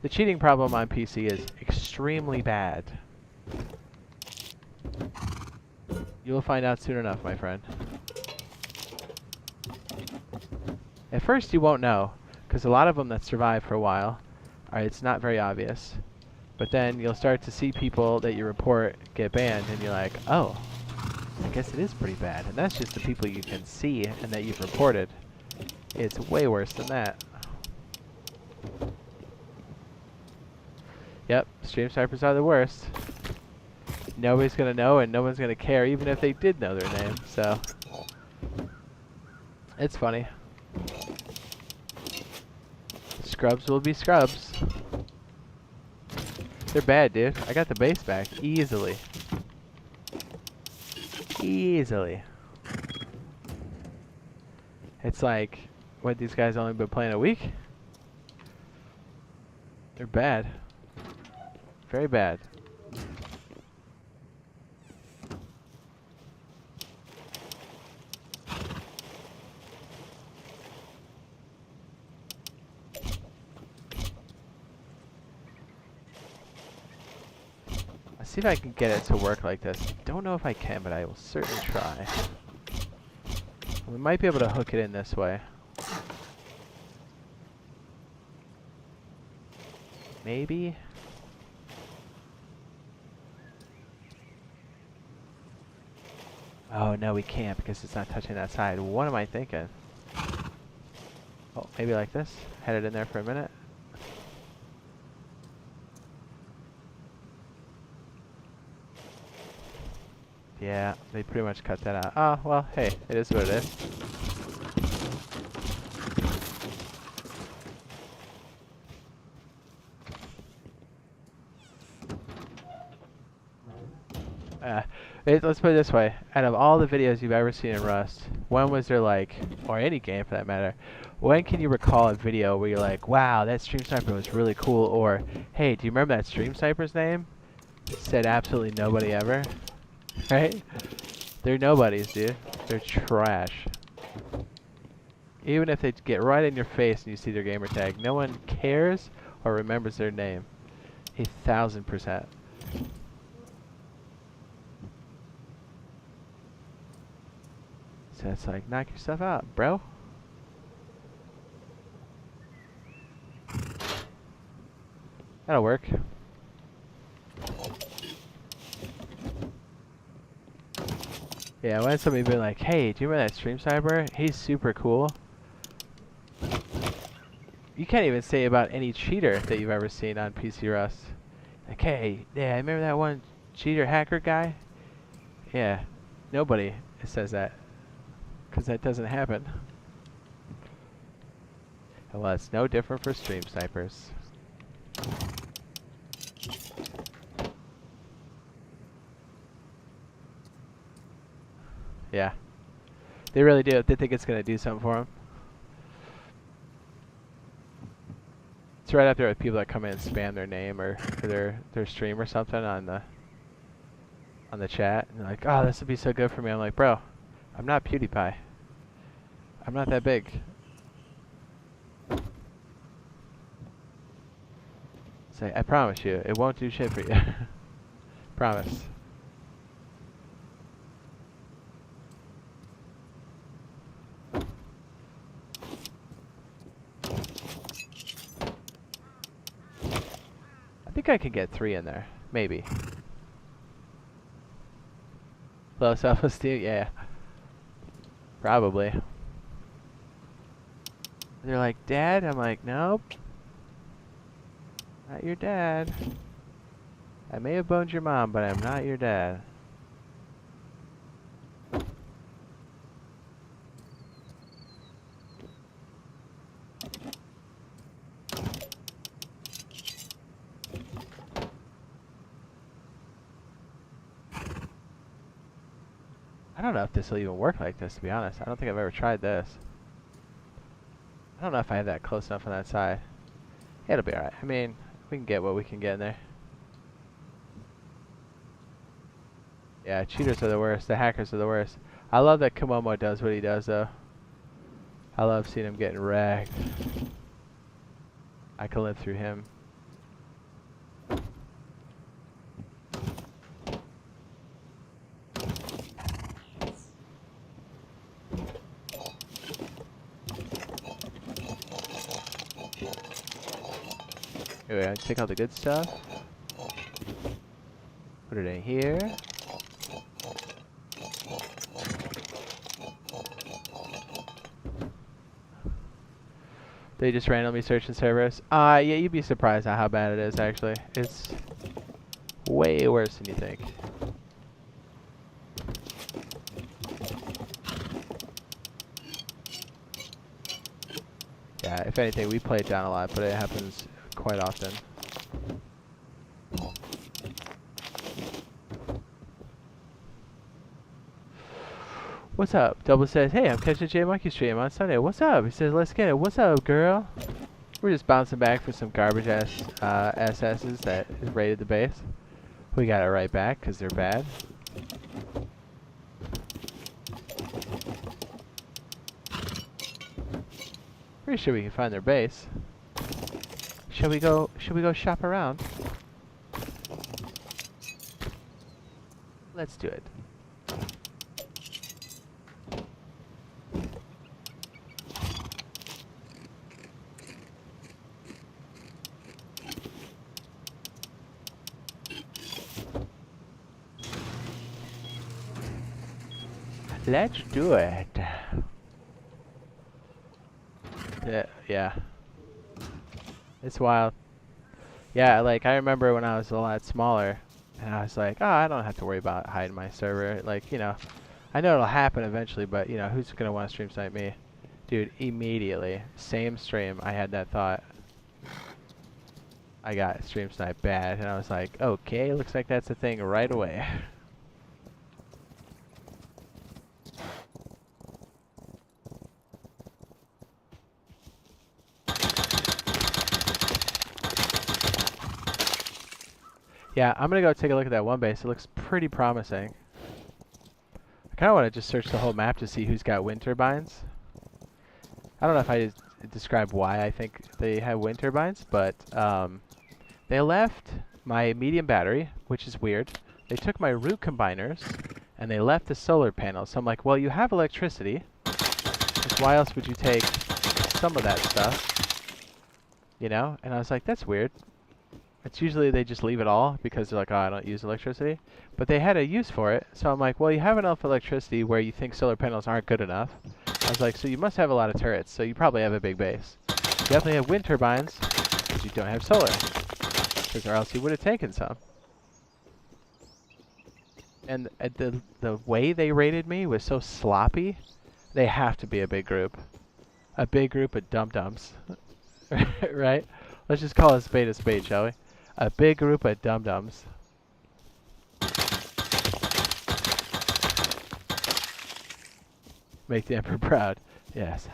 The cheating problem on PC is extremely bad. You'll find out soon enough, my friend. At first you won't know, because a lot of them that survive for a while, it's not very obvious. But then you'll start to see people that you report get banned, and you're like, oh, I guess it is pretty bad. And that's just the people you can see and that you've reported. It's way worse than that. Yep, stream snipers are the worst. nobody's gonna know and no one's gonna care even if they did know their name, so it's funny. Scrubs will be scrubs. They're bad, dude. I got the base back easily. Easily. It's like, what, these guys only been playing a week? They're bad. Very bad. Let's see if I can get it to work like this. Don't know if I can, but I will certainly try. We might be able to hook it in this way. Maybe. Oh, no, we can't because it's not touching that side. What am I thinking? Oh, maybe like this. Head it in there for a minute. Yeah, they pretty much cut that out. Oh, well, hey, it is what it is. Let's put it this way. Out of all the videos you've ever seen in Rust, when was there like, or any game for that matter, when can you recall a video where you're like, wow, that stream sniper was really cool, or, hey, do you remember that stream sniper's name? Said absolutely nobody ever. Right? They're nobodies, dude. They're trash. Even if they get right in your face and you see their gamer tag, no one cares or remembers their name. 1,000%. So it's like, knock yourself out, bro. That'll work. Yeah, when somebody be like, hey, do you remember that stream sniper? He's super cool. You can't even say about any cheater that you've ever seen on PC Rust. Like, hey, yeah, I remember that one cheater hacker guy? Yeah, nobody says that. Because that doesn't happen. Well, it's no different for stream snipers. Yeah. They really do. They think it's going to do something for them. It's right up there with people that come in and spam their name or their stream or something on the chat. And they're like, oh, this would be so good for me. I'm like, bro, I'm not PewDiePie. I'm not that big. Say, I promise you, it won't do shit for you. Promise. I think I can get 3 in there. Maybe. Low self-esteem? Yeah. Probably. They're like, Dad? I'm like, nope. Not your dad. I may have boned your mom, but I'm not your dad. I don't know if this will even work like this, to be honest. I don't think I've ever tried this. I don't know if I have that close enough on that side. Yeah, it'll be alright. I mean, we can get what we can get in there. Yeah, cheaters are the worst. The hackers are the worst. I love that Komomo does what he does, though. I love seeing him getting wrecked. I can live through him. Anyway, take out the good stuff. Put it in here. They just randomly searching servers. Yeah, you'd be surprised at how bad it is, actually. It's way worse than you think. Yeah, if anything, we play it down a lot, but it happens quite often. What's up? Double says, hey, I'm catching J Monkey stream on Sunday. What's up? He says, let's get it. What's up, girl? We're just bouncing back for some garbage ass SS's that raided the base. We got it right back because they're bad. Pretty sure we can find their base. Shall we go shop around? Let's do it. Let's do it. Yeah. It's wild. Yeah, like I remember when I was a lot smaller and I was like, oh, I don't have to worry about hiding my server. Like, you know, I know it'll happen eventually, but you know, who's gonna want to stream snipe me? Dude, immediately, same stream, I had that thought. I got stream snipe bad, and I was like, okay, looks like that's a thing right away. Yeah, I'm gonna go take a look at that one base. It looks pretty promising. I kind of want to just search the whole map to see who's got wind turbines. I don't know if I describe why I think they have wind turbines, but they left my medium battery, which is weird. They took my root combiners, and they left the solar panels. So I'm like, well, you have electricity. Why else would you take some of that stuff? You know? And I was like, that's weird. It's usually they just leave it all because they're like, oh, I don't use electricity. But they had a use for it. So I'm like, well, you have enough electricity where you think solar panels aren't good enough. I was like, so you must have a lot of turrets. So you probably have a big base. You definitely have wind turbines because you don't have solar. Because or else you would have taken some. And the way they rated me was so sloppy. They have to be a big group. A big group of dum-dums. Right? Let's just call a spade, shall we? A big group of dum-dums. Make the Emperor proud. Yes.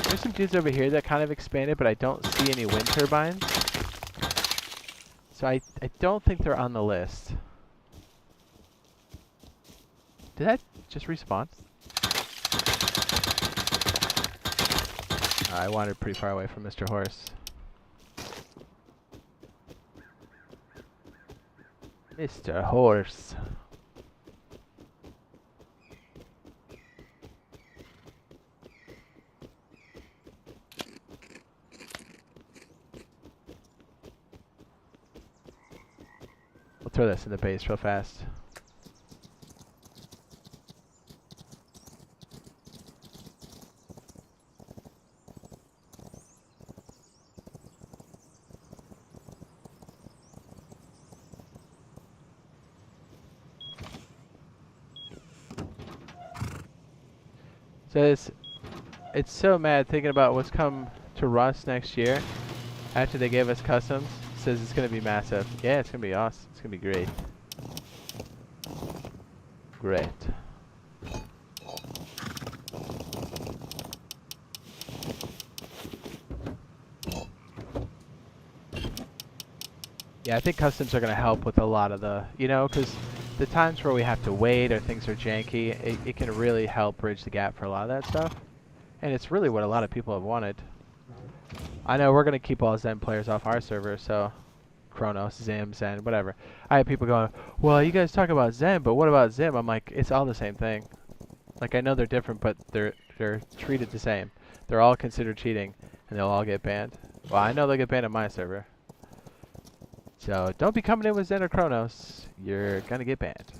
There's some dudes over here that kind of expanded, but I don't see any wind turbines. So I don't think they're on the list. Did that just respawn? I wandered pretty far away from Mr. Horse. Mr. Horse. We'll throw this in the base real fast. Says, it's so mad thinking about what's come to Rust next year after they gave us customs. Says it's going to be massive. Yeah, it's going to be awesome. It's going to be great. Great. Yeah, I think customs are going to help with a lot of the, you know, because the times where we have to wait or things are janky, it can really help bridge the gap for a lot of that stuff. And it's really what a lot of people have wanted. I know we're going to keep all Zen players off our server, so Chronos, Zim, Zen, whatever. I have people going, well, you guys talk about Zen, but what about Zim? I'm like, it's all the same thing. Like, I know they're different, but they're treated the same. They're all considered cheating, and they'll all get banned. Well, I know they'll get banned on my server. So don't be coming in with Zen or Chronos. You're going to get banned.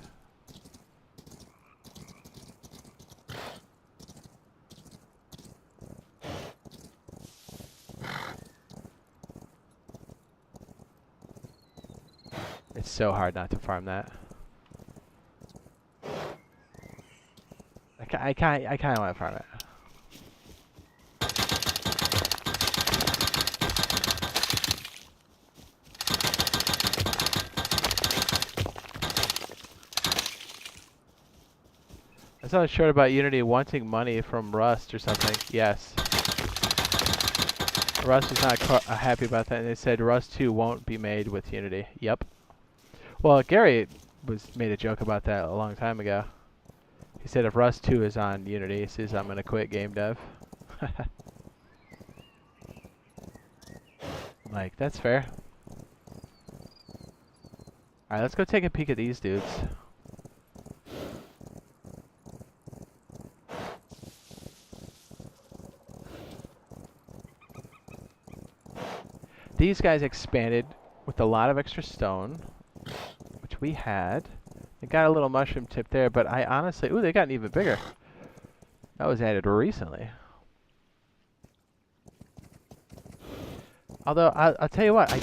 It's so hard not to farm that. I kind of want to farm it. not short about Unity wanting money from Rust or something. Yes. Rust is not happy about that, and they said Rust 2 won't be made with Unity. Yep. Well, Gary made a joke about that a long time ago. He said if Rust 2 is on Unity, he says I'm going to quit game dev. Like, that's fair. Alright, let's go take a peek at these dudes. These guys expanded with a lot of extra stone, which we had. They got a little mushroom tip there, but I honestly... Ooh, they gotten even bigger. That was added recently. Although, I'll tell you what, I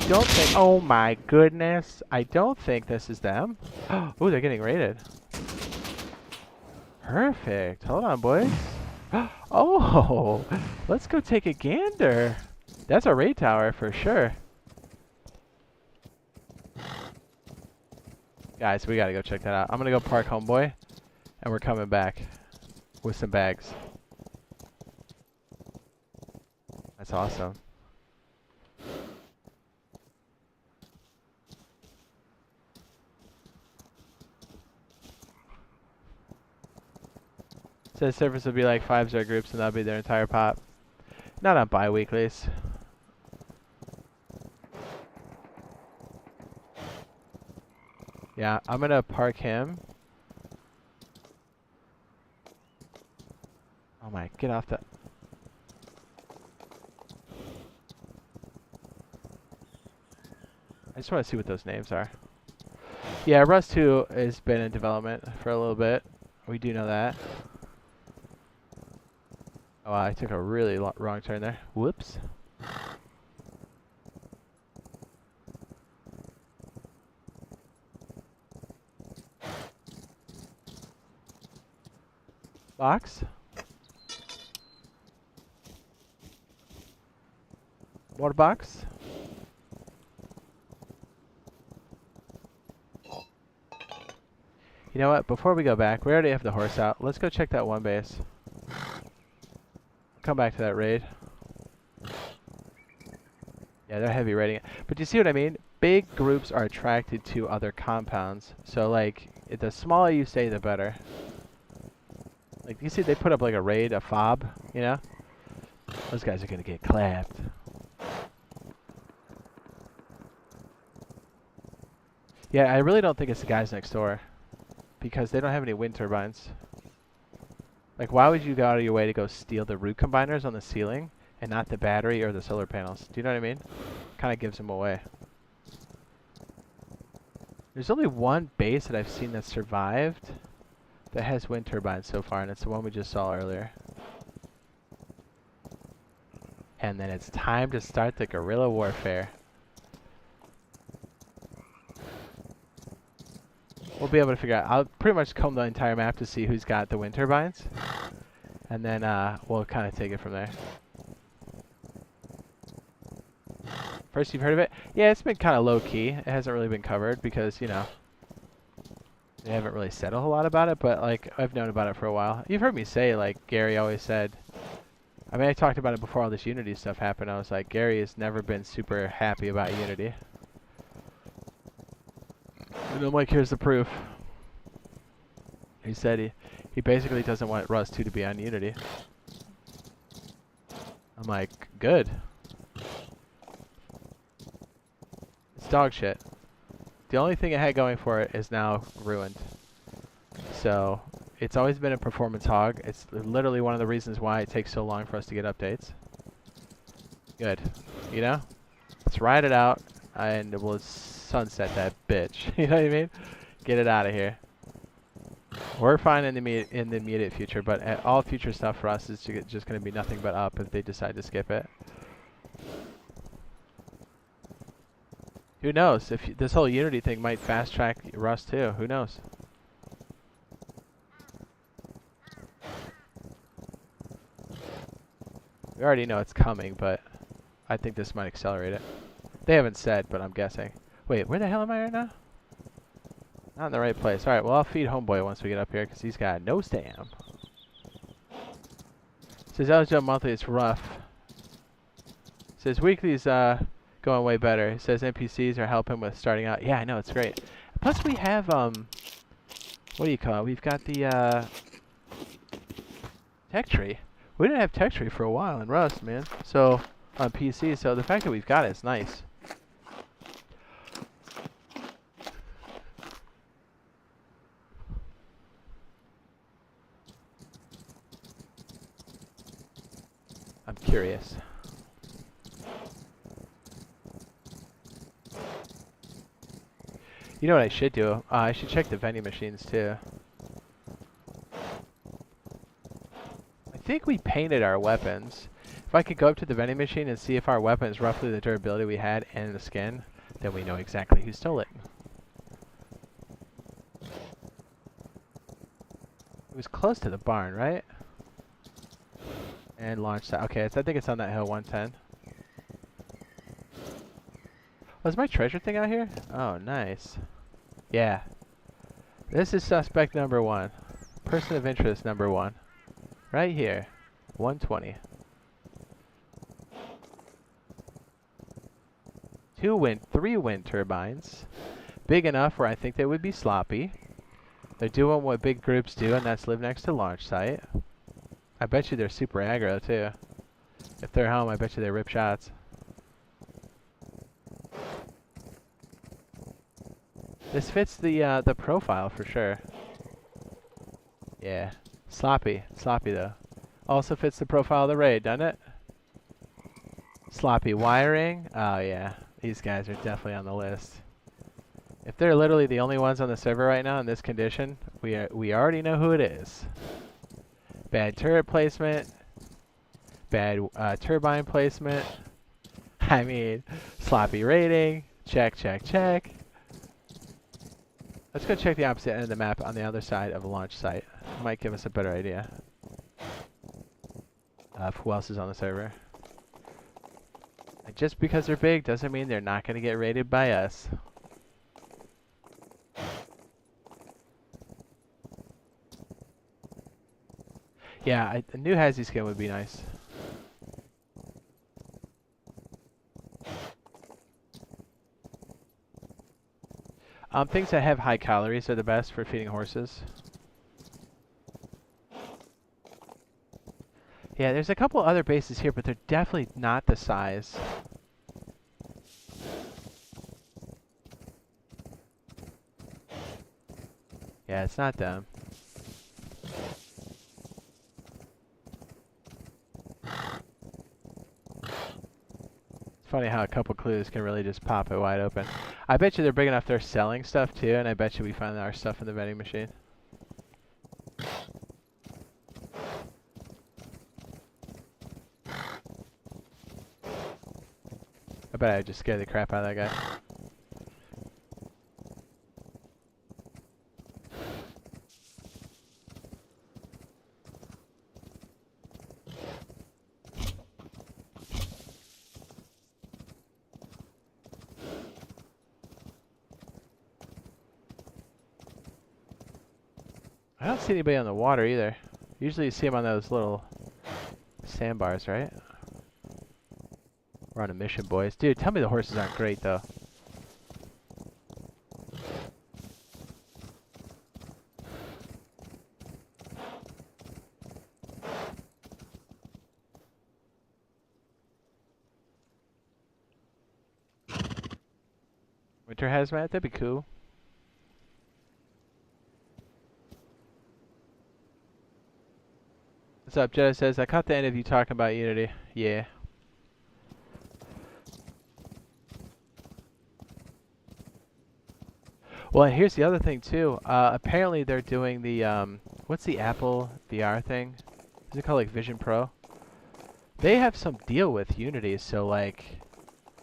don't think... Oh my goodness! I don't think this is them. Ooh, they're getting raided. Perfect. Hold on, boys. Oh! Let's go take a gander. That's a raid tower for sure. Guys, we gotta go check that out. I'm gonna go park homeboy, and we're coming back with some bags. That's awesome. Says service will be like 5-0 groups, and that'll be their entire pop. Not on bi-weeklies. Yeah, I'm gonna park him. Oh my, get off the... I just want to see what those names are. Yeah, Rust 2 has been in development for a little bit. We do know that. Oh, I took a really wrong turn there. Whoops. Box. Water box. You know what? Before we go back, we already have the horse out. Let's go check that one base. Come back to that raid. Yeah, they're heavy raiding it. But you see what I mean? Big groups are attracted to other compounds. So, like, the smaller you stay, the better. Like, you see they put up, like, a raid, a fob, you know? Those guys are gonna get clapped. Yeah, I really don't think it's the guys next door. Because they don't have any wind turbines. Like, why would you go out of your way to go steal the root combiners on the ceiling and not the battery or the solar panels? Do you know what I mean? Kind of gives them away. There's only one base that I've seen that survived that has wind turbines so far, and it's the one we just saw earlier. And then it's time to start the guerrilla warfare. We'll be able to figure out. I'll pretty much comb the entire map to see who's got the wind turbines. And then we'll kind of take it from there. First, you've heard of it? Yeah, it's been kind of low-key. It hasn't really been covered because, you know, they haven't really said a whole lot about it. But, like, I've known about it for a while. You've heard me say, like, Gary always said... I mean, I talked about it before all this Unity stuff happened. I was like, Gary has never been super happy about Unity. And I'm like, here's the proof. He said he basically doesn't want Rust 2 to be on Unity. I'm like, good. It's dog shit. The only thing it had going for it is now ruined. So, it's always been a performance hog. It's literally one of the reasons why it takes so long for us to get updates. Good. You know? Let's ride it out, and we'll sunset that bitch. You know what I mean? Get it out of here. We're fine in the immediate future, but all future stuff for us is just going to be nothing but up if they decide to skip it. Who knows? If this whole Unity thing might fast track Rust too. Who knows? We already know it's coming, but I think this might accelerate it. They haven't said, but I'm guessing. Wait, where the hell am I right now? Not in the right place. Alright, well, I'll feed Homeboy once we get up here, because he's got no stam. Says eligible monthly is rough. Says weekly's going way better. He says NPCs are helping with starting out. Yeah, I know, it's great. Plus we have, what do you call it? We've got the, tech tree. We didn't have tech tree for a while in Rust, man. So, on PC, so the fact that we've got it is nice. I'm curious. You know what I should do? I should check the vending machines too. I think we painted our weapons. If I could go up to the vending machine and see if our weapon is roughly the durability we had and the skin, then we know exactly who stole it. It was close to the barn, right? And launch that. Okay, I think it's on that hill 110. Oh, is my treasure thing out here? Oh, nice. Yeah. This is suspect number 1. Person of interest number 1. Right here. 120. 3 wind turbines. Big enough where I think they would be sloppy. They're doing what big groups do, and that's live next to launch site. I bet you they're super aggro, too. If they're home, I bet you they rip shots. This fits the profile for sure. Yeah. Sloppy. Sloppy, though. Also fits the profile of the raid, doesn't it? Sloppy wiring. Oh, yeah. These guys are definitely on the list. If they're literally the only ones on the server right now in this condition, we already know who it is. Bad turret placement. Bad turbine placement. I mean, sloppy rating. Check, check, check. Let's go check the opposite end of the map on the other side of a launch site. Might give us a better idea of who else is on the server. And just because they're big doesn't mean they're not going to get raided by us. Yeah, a new Hazy skin would be nice. Things that have high calories are the best for feeding horses. Yeah, there's a couple other bases here, but they're definitely not the size. Yeah, it's not them. It's funny how a couple clues can really just pop it wide open. I bet you they're big enough they're selling stuff too, and I bet you we find our stuff in the vending machine. I bet I would just scare the crap out of that guy. I don't see anybody on the water either. Usually you see them on those little sandbars, right? We're on a mission, boys. Dude, tell me the horses aren't great, though. Winter hazmat? That'd be cool. What's up? Jada says, I caught the end of you talking about Unity. Yeah. Well, and here's the other thing, too. Apparently they're doing the, what's the Apple VR thing? Is it called, like, Vision Pro? They have some deal with Unity, so, like,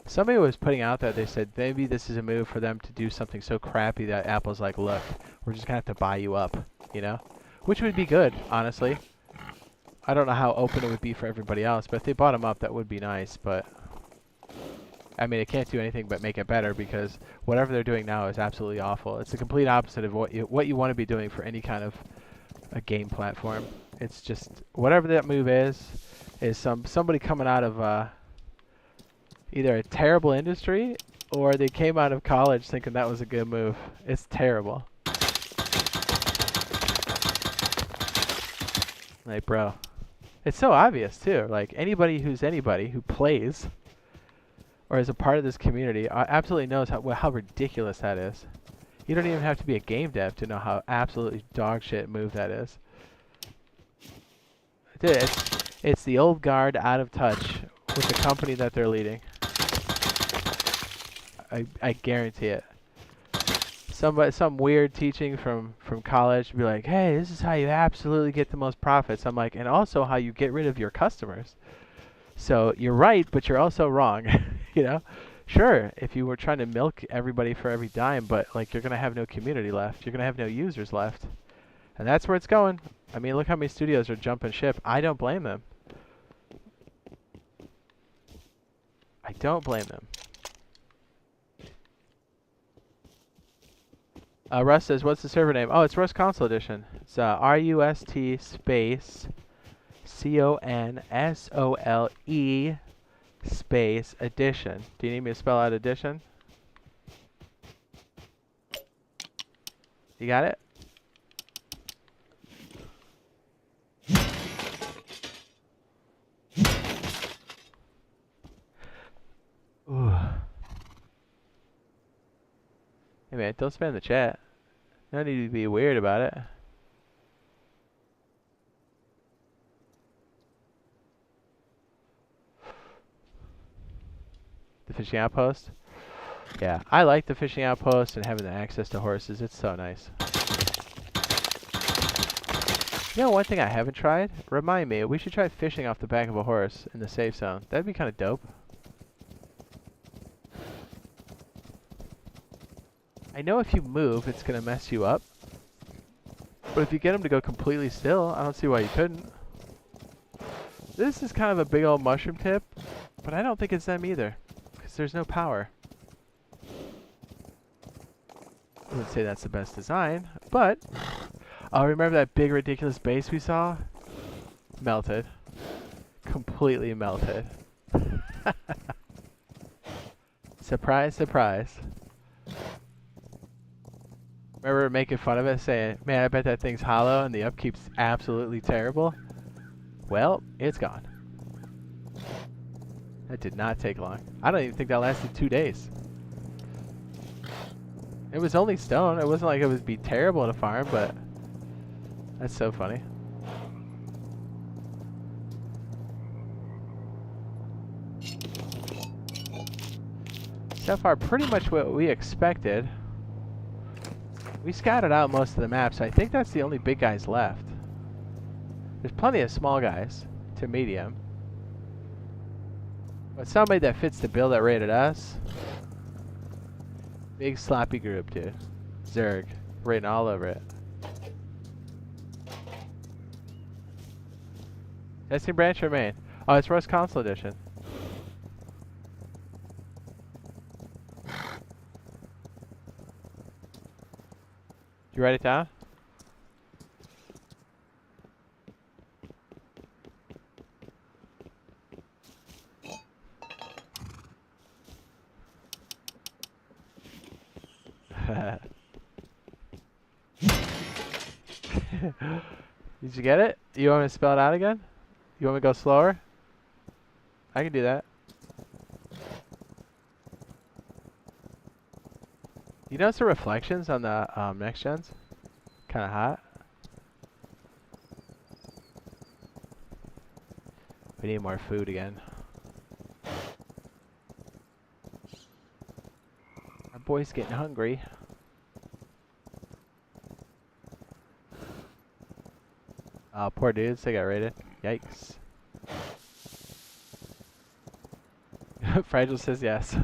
somebody was putting out that they said maybe this is a move for them to do something so crappy that Apple's like, look, we're just going to have to buy you up, you know? Which would be good, honestly. I don't know how open it would be for everybody else, but if they bought them up, that would be nice, but I mean, it can't do anything but make it better because whatever they're doing now is absolutely awful. It's the complete opposite of what you want to be doing for any kind of a game platform. It's just whatever that move is somebody coming out of either a terrible industry or they came out of college thinking that was a good move. It's terrible. Like, bro, it's so obvious too. Like anybody who plays or is a part of this community absolutely knows how ridiculous that is. You don't even have to be a game dev to know how absolutely dog shit move that is. Dude, it's the old guard out of touch with the company that they're leading. I guarantee it. Some weird teaching from college be like, hey, this is how you absolutely get the most profits. I'm like, and also how you get rid of your customers. So you're right, but you're also wrong. You know? Sure, if you were trying to milk everybody for every dime, but like you're gonna have no community left. You're gonna have no users left. And that's where it's going. I mean, look how many studios are jumping ship. I don't blame them. I don't blame them. Russ says, what's the server name? Oh, it's Rust Console Edition. It's R-U-S-T space C-O-N-S-O-L-E space edition. Do you need me to spell out edition? You got it? Ooh. Hey man, don't spam the chat. No need to be weird about it. The fishing outpost? Yeah, I like the fishing outpost and having the access to horses. It's so nice. You know one thing I haven't tried? Remind me, we should try fishing off the back of a horse in the safe zone. That'd be kind of dope. I know if you move, it's going to mess you up. But if you get them to go completely still, I don't see why you couldn't. This is kind of a big old mushroom tip, but I don't think it's them either, because there's no power. I wouldn't say that's the best design, but... Oh, remember that big ridiculous base we saw? Melted. Completely melted. Surprise, surprise. Remember making fun of it, saying, man, I bet that thing's hollow and the upkeep's absolutely terrible? Well, it's gone. That did not take long. I don't even think that lasted 2 days. It was only stone. It wasn't like it would be terrible to farm, but that's so funny. So far, pretty much what we expected. We scouted out most of the maps, so I think that's the only big guys left. There's plenty of small guys to medium. But somebody that fits the bill that rated us. Big sloppy group, dude. Zerg. Written all over it. Testing branch or main? Oh, it's Rust Console Edition. You write it down? Did you get it? You want me to spell it out again? You want me to go slower? I can do that. You notice the reflections on the next gens? Kind of hot. We need more food again. Our boy's getting hungry. Oh, poor dudes, they got raided. Yikes. Fragile says yes.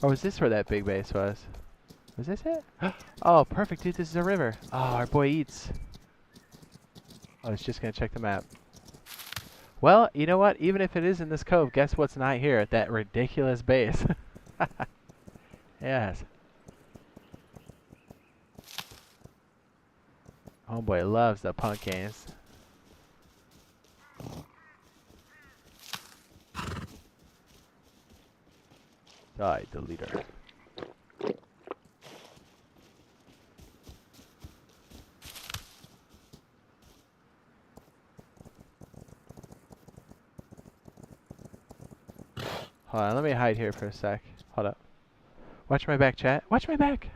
Or was this where that big base was? Was this it? Oh, perfect, dude, this is a river. Oh, our boy eats. I was just gonna check the map. Well, you know what? Even if it is in this cove, guess what's not here? That ridiculous base. Yes. Homeboy loves the punk games. Die, the leader. Hold on, let me hide here for a sec. Hold up. Watch my back, chat. Watch my back!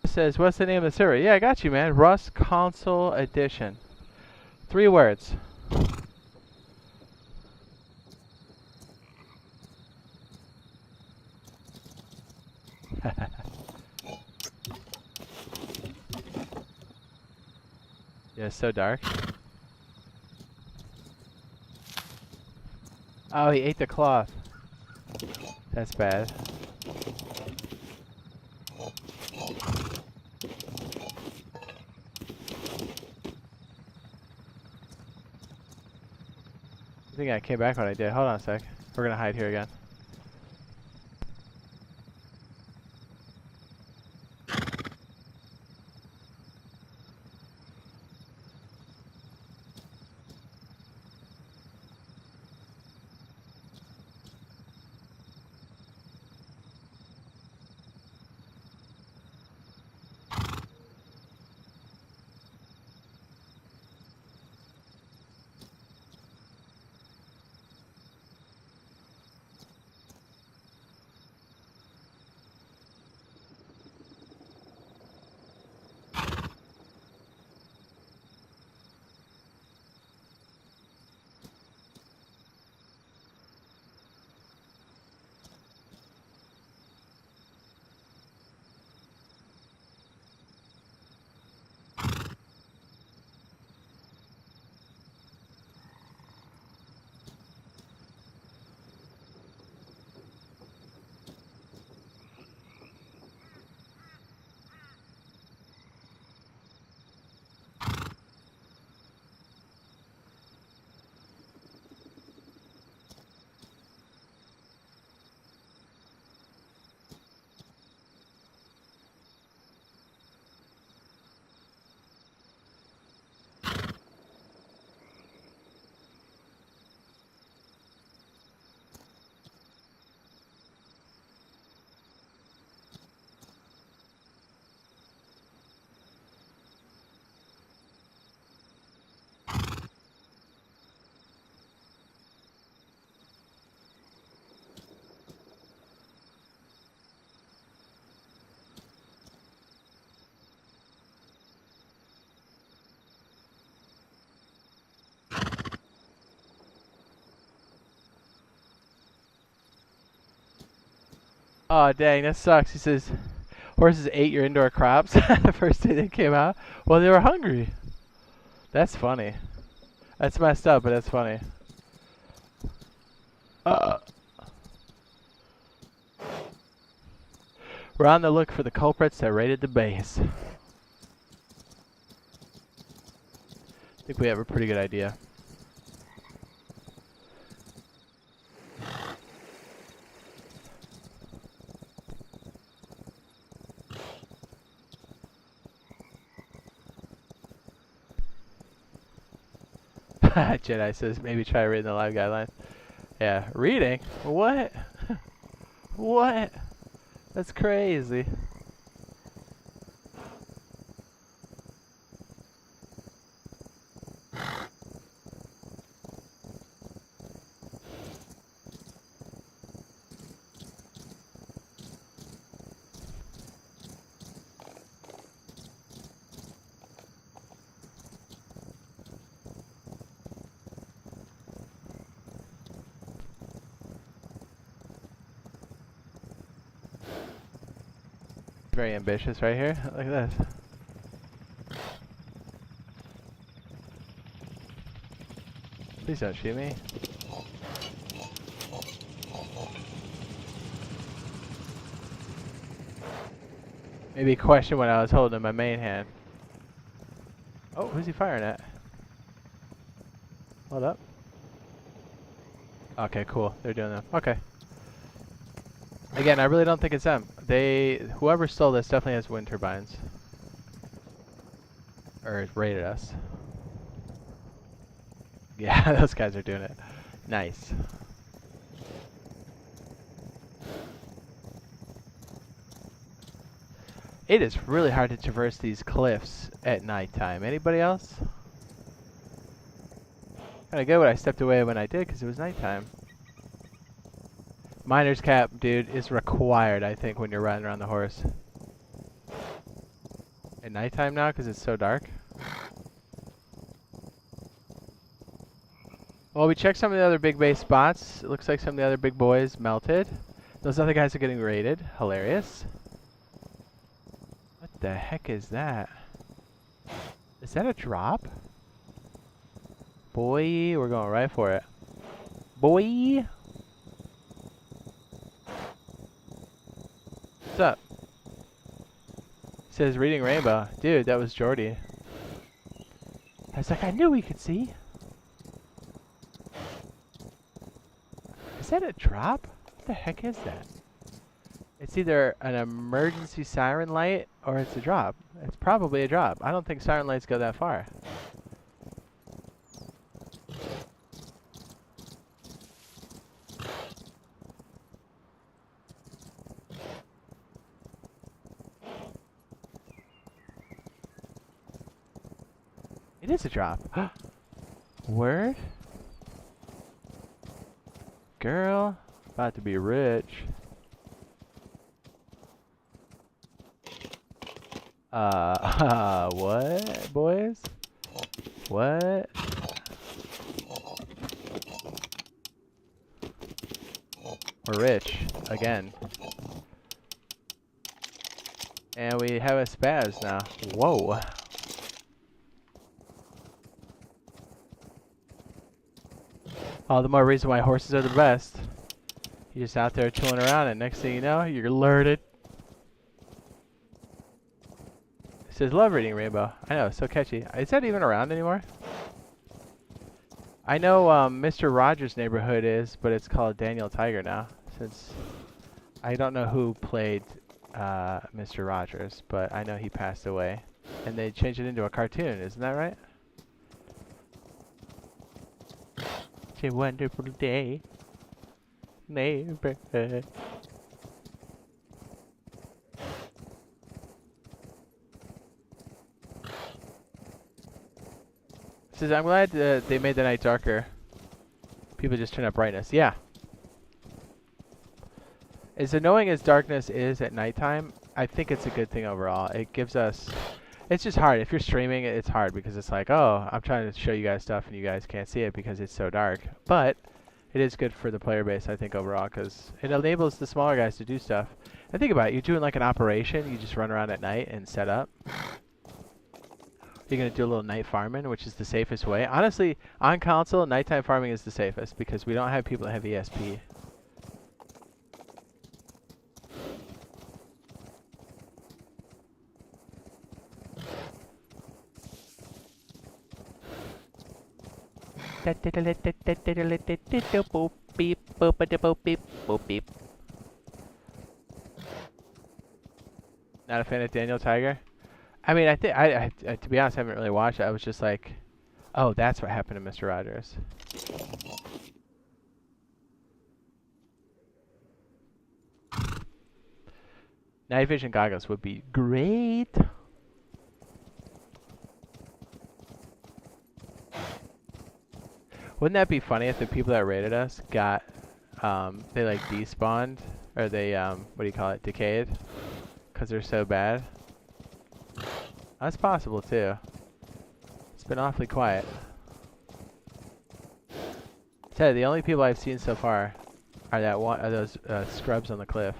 Says, what's the name of the server? Yeah, I got you, man. Rust Console Edition. 3 words. Yeah, it's so dark. Oh, he ate the cloth. That's bad. I think I came back when I did. Hold on a sec. We're gonna hide here again. Oh, dang, that sucks. He says horses ate your indoor crops the first day they came out. Well, they were hungry. That's funny. That's messed up, but that's funny. Uh, we're on the look for the culprits that raided the base. I think we have a pretty good idea. Jedi says maybe try reading the live guidelines. Yeah, reading? What? What? That's crazy. Very ambitious right here. Look at this. Please don't shoot me. Maybe question what I was holding in my main hand. Oh, who's he firing at? Hold up. Okay, cool. They're doing that. Okay. Again, I really don't think it's them. Whoever stole this definitely has wind turbines. Or raided us. Yeah, those guys are doing it. Nice. It is really hard to traverse these cliffs at nighttime. Anybody else? Kinda good when I stepped away when I did because it was nighttime. Miner's cap, dude, is required, I think, when you're riding around the horse. At nighttime now because it's so dark. Well, we checked some of the other big base spots. It looks like some of the other big boys melted. Those other guys are getting raided. Hilarious. What the heck is that? Is that a drop? Boy, we're going right for it. Boy! What's up? Says reading rainbow. Dude, that was Jordy. I was like, I knew we could see. Is that a drop? What the heck is that? It's either an emergency siren light or it's a drop. It's probably a drop. I don't think siren lights go that far. It is a drop. Word? Girl, about to be rich. What, boys? What? We're rich, again. And we have a spaz now. Whoa. All the more reason why horses are the best. You're just out there chilling around and next thing you know, you're alerted. It says love reading rainbow. I know, it's so catchy. Is that even around anymore? I know Mr. Rogers' neighborhood is, but it's called Daniel Tiger now. Since I don't know who played Mr. Rogers, but I know he passed away. And they changed it into a cartoon, isn't that right? It's a wonderful day, neighborhood. Says, I'm glad they made the night darker. People just turn up brightness. Yeah. As annoying as darkness is at nighttime, I think it's a good thing overall. It gives us... It's just hard. If you're streaming, it's hard because it's like, oh, I'm trying to show you guys stuff and you guys can't see it because it's so dark. But it is good for the player base, I think, overall, because it enables the smaller guys to do stuff. And think about it, you're doing like an operation, you just run around at night and set up. You're going to do a little night farming, which is the safest way. Honestly, on console, nighttime farming is the safest because we don't have people that have ESP. Not a fan of Daniel Tiger? I mean, I think I to be honest, I haven't really watched it. I was just like, oh, that's what happened to Mr. Rogers. Night vision goggles would be great. Wouldn't that be funny if the people that raided us got, they like despawned, or they, what do you call it, decayed? Because they're so bad. That's possible too. It's been awfully quiet. Tell you, the only people I've seen so far are those scrubs on the cliff.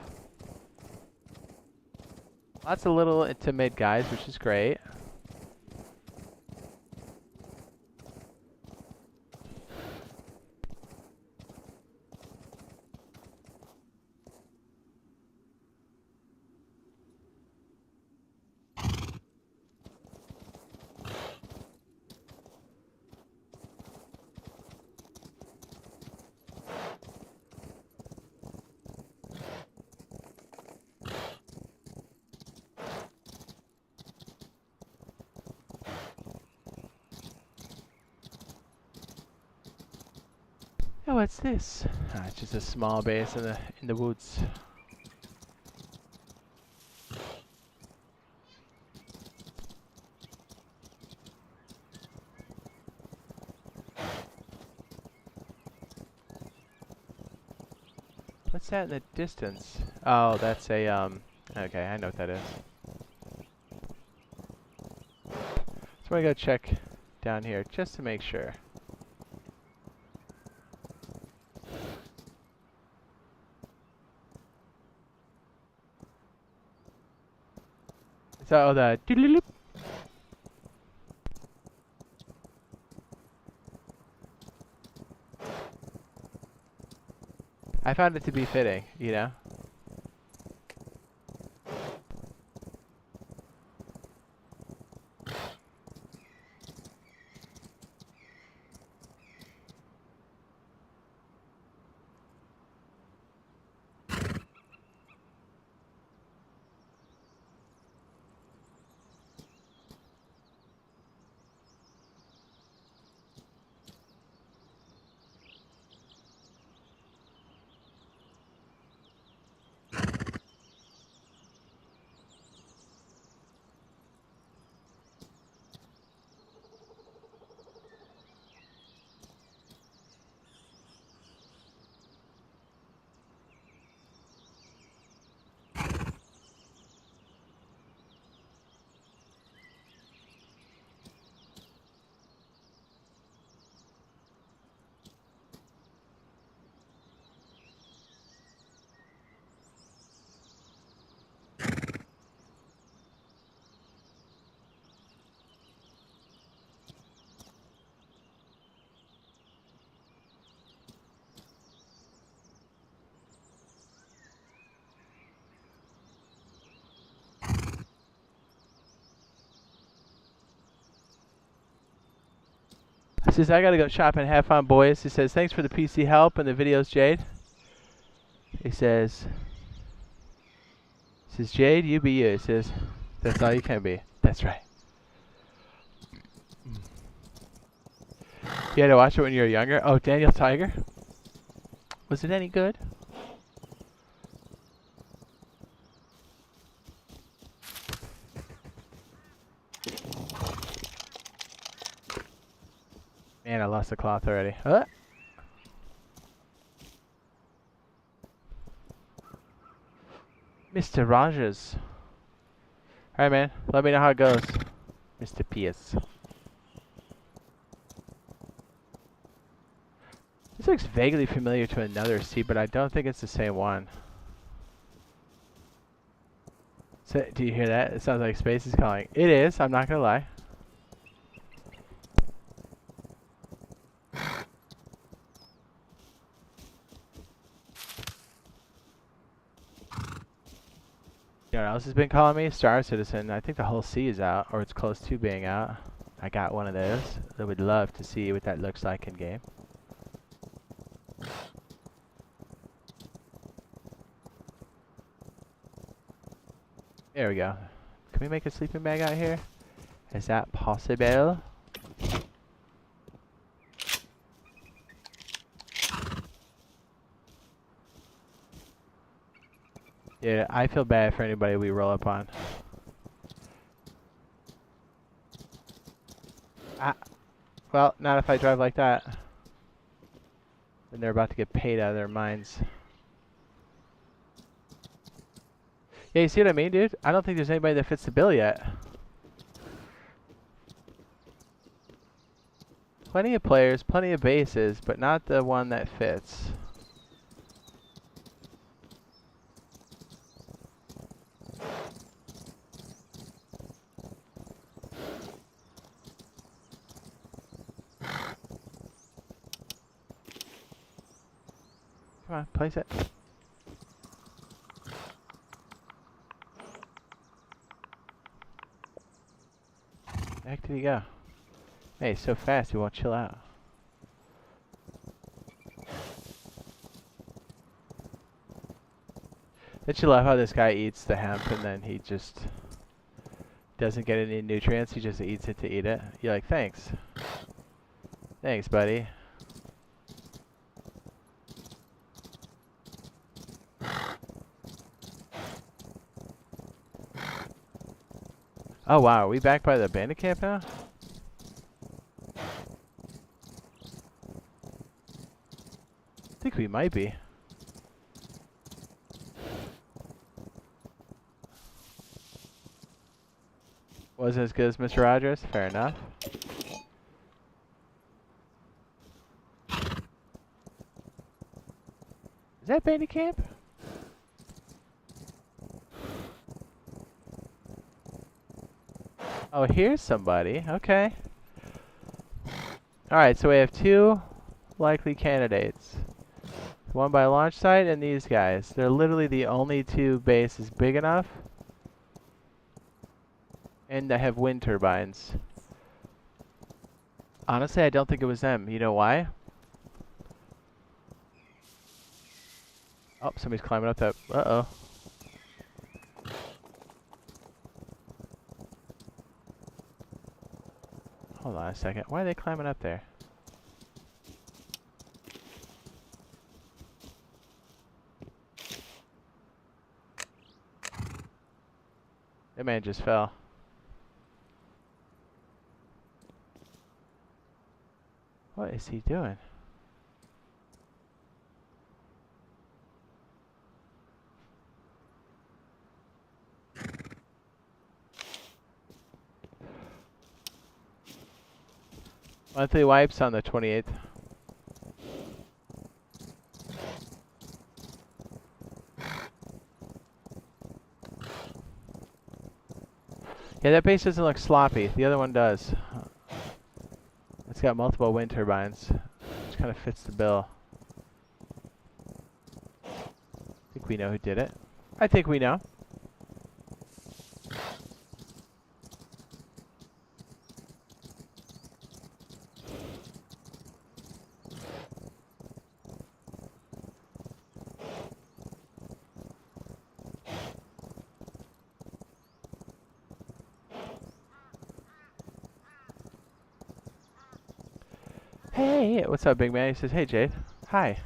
Lots of little to mid guys, which is great. Oh, what's this? Ah, it's just a small base in the woods. What's that in the distance? Oh, that's a okay, I know what that is. So I'm gonna go check down here just to make sure. So the doodle-loop. I found it to be fitting, you know? He says, I gotta go shopping. Have fun, boys. He says, thanks for the PC help and the videos, Jade. He says, Jade, you be you. He says, that's all you can be. That's right. You had to watch it when you were younger? Oh, Daniel Tiger? Was it any good? Man, I lost the cloth already. Mr. Rogers. Alright, man. Let me know how it goes. Mr. Pierce. This looks vaguely familiar to another seed, but I don't think it's the same one. So, do you hear that? It sounds like space is calling. It is, I'm not gonna lie. You know what else has been calling me? Star Citizen. I think the whole sea is out, or it's close to being out. I got one of those. I would love to see what that looks like in game. There we go. Can we make a sleeping bag out here? Is that possible? Yeah, I feel bad for anybody we roll up on. Well, not if I drive like that. Then they're about to get paid out of their minds. Yeah, you see what I mean, dude? I don't think there's anybody that fits the bill yet. Plenty of players, plenty of bases, but not the one that fits. Come on, place it. Where the heck did he go? Hey, he's so fast he won't chill out. Don't you love how this guy eats the hemp and then he just doesn't get any nutrients? He just eats it to eat it. You're like, thanks. Thanks, buddy. Oh wow, are we back by the bandit camp now? I think we might be. Wasn't as good as Mr. Rogers? Fair enough. Is that bandit camp? Oh, here's somebody. Okay. Alright, so we have two likely candidates. One by launch site and these guys. They're literally the only two bases big enough and that have wind turbines. Honestly, I don't think it was them. You know why? Oh, somebody's climbing up that... Uh-oh. Hold on a second. Why are they climbing up there? That man just fell. What is he doing? Monthly wipes on the 28th. Yeah, that base doesn't look sloppy. The other one does. It's got multiple wind turbines, which kind of fits the bill. I think we know who did it. I think we know. Hey, what's up, big man? He says, hey, Jade. Hi.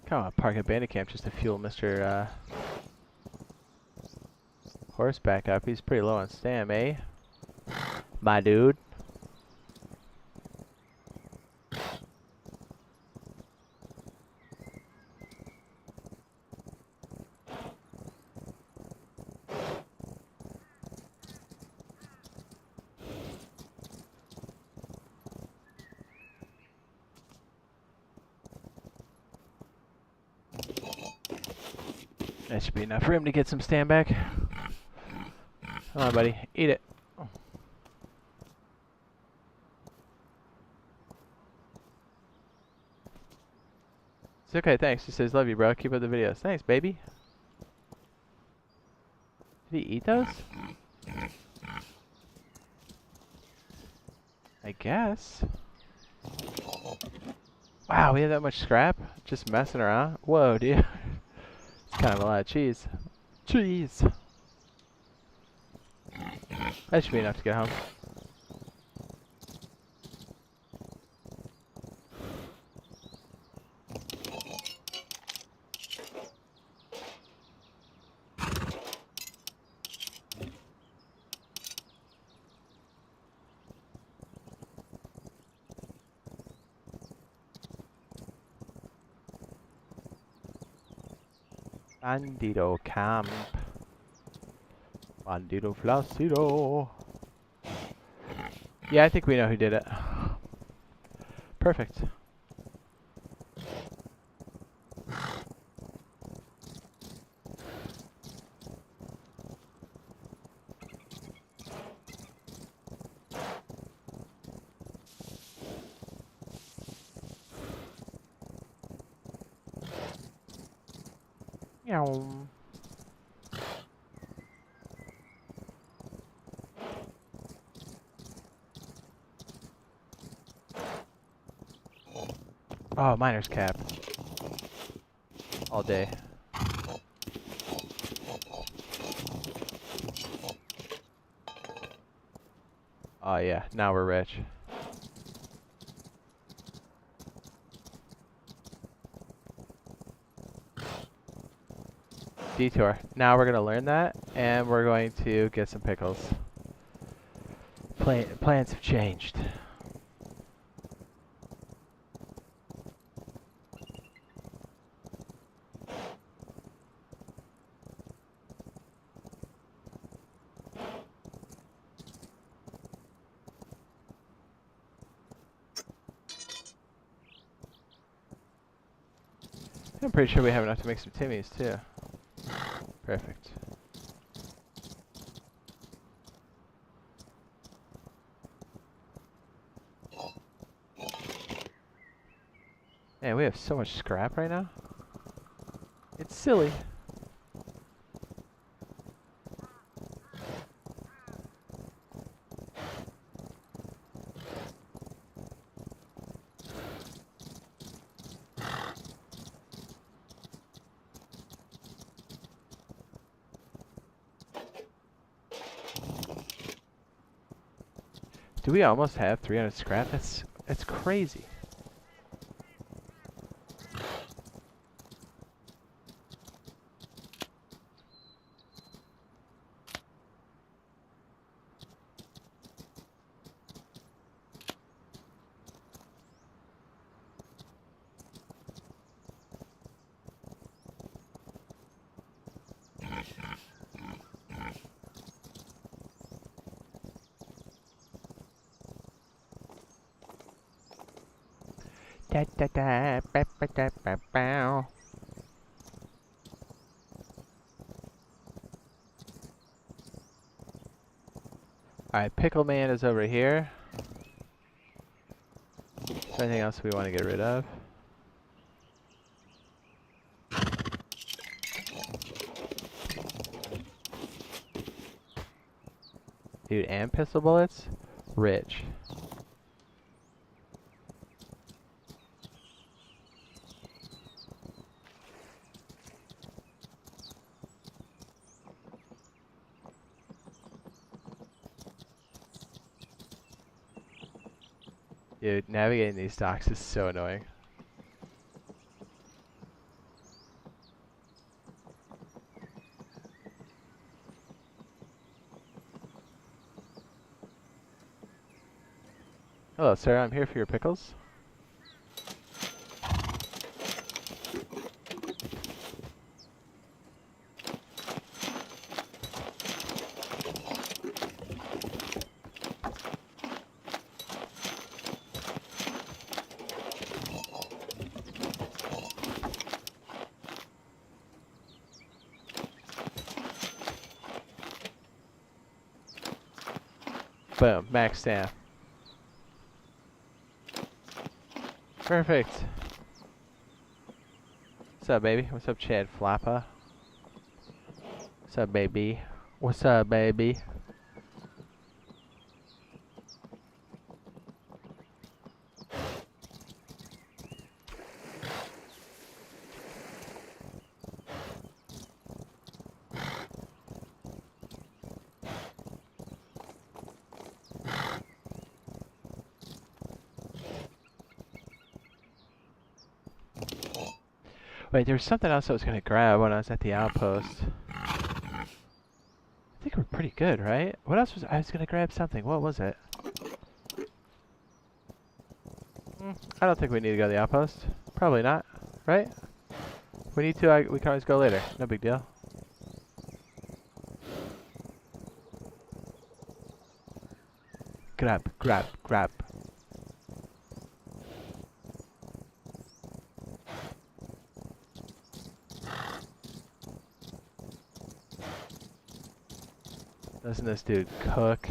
Come on, park at bandit camp just to fuel Mr. Horse back up. He's pretty low on stam, eh? My dude. That should be enough for him to get some stand back. Come on, buddy. Eat it. It's okay, thanks. He says, love you, bro. Keep up the videos. Thanks, baby. Did he eat those? I guess. Wow, we have that much scrap? Just messing around? Whoa, dude. It's kind of a lot of cheese. Cheese! That should be enough to get home. Bandito camp. Bandito flacido. Yeah, I think we know who did it. Perfect. Meow. Oh, miner's cap. All day. Oh yeah, now we're rich. Detour. Now we're gonna learn that, and we're going to get some pickles. Plans have changed. I'm pretty sure we have enough to make some Timmies too. Perfect. Man, we have so much scrap right now. It's silly. Do we almost have 300 scrap? That's crazy. Da da da ba ba da ba bow. Alright, Pickle Man is over here. Is there anything else we want to get rid of? Dude, and pistol bullets? Rich. Dude, navigating these docks is so annoying. Hello, sir. I'm here for your pickles. Boom. Max stamp. Perfect. What's up, baby? What's up, Chad Flappa? What's up, baby? What's up, baby? Wait, there was something else I was gonna grab when I was at the outpost. I think we're pretty good, right? What else was I was gonna grab something? What was it? I don't think we need to go to the outpost. Probably not, right? If we need to, we can always go later. No big deal. Grab, grab, grab. Doesn't this dude cook?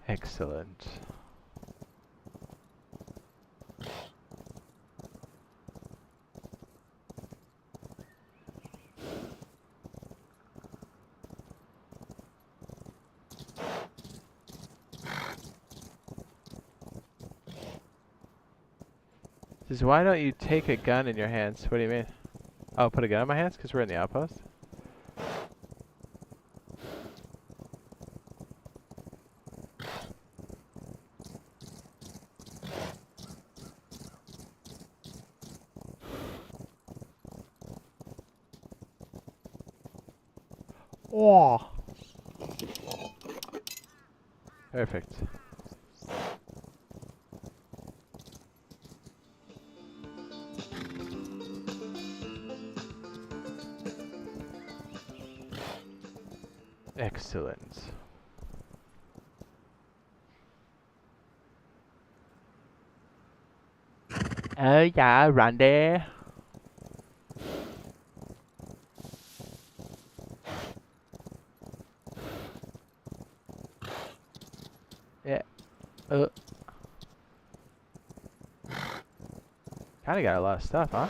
Excellent. Says, why don't you take a gun in your hands? What do you mean? Oh, put a gun in my hands? Because we're in the outpost? Oh. Perfect. Excellent. Oh yeah, Randy. Yeah. Kinda got a lot of stuff, huh?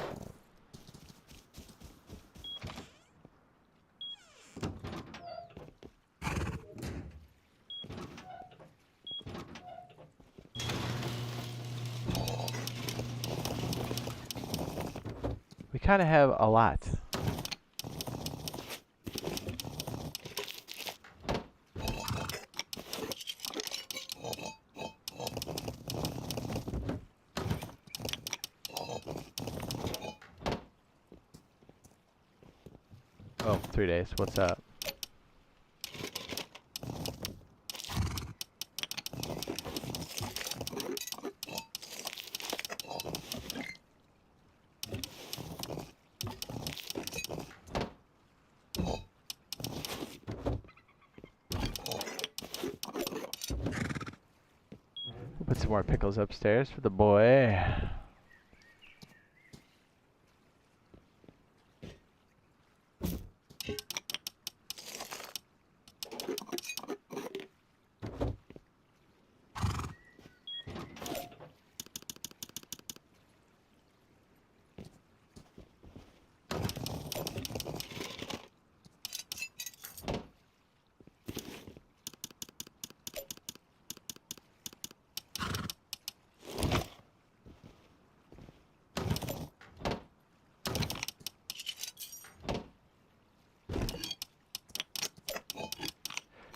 We kinda have a lot. Oh, 3 days. What's up? We'll put some more pickles upstairs for the boy.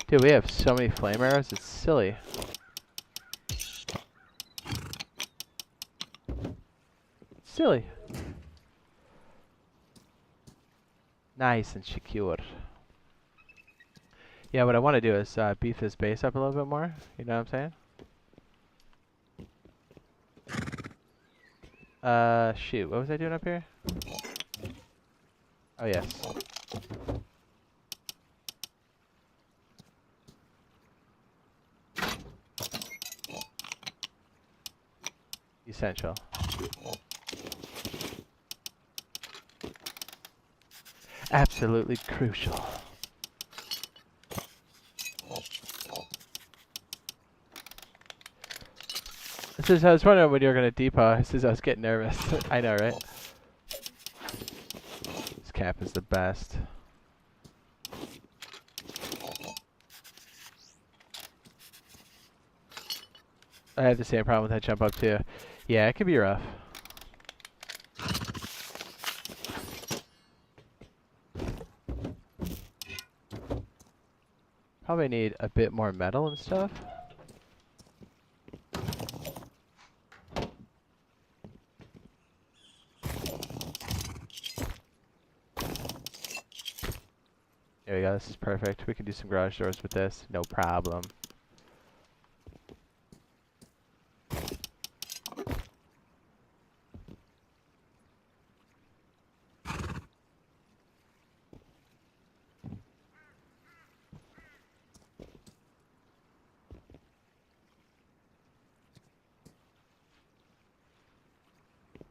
Dude, we have so many flame arrows, it's silly. Silly. Nice and secure. Yeah, what I want to do is beef this base up a little bit more. You know what I'm saying? Shoot. What was I doing up here? Oh, yes. Essential. Absolutely crucial. I was wondering when you were going to depot. I was getting nervous. I know, right? This cap is the best. I have the same problem with that jump up too. Yeah, it can be rough. Probably need a bit more metal and stuff. There we go, this is perfect. We can do some garage doors with this, no problem.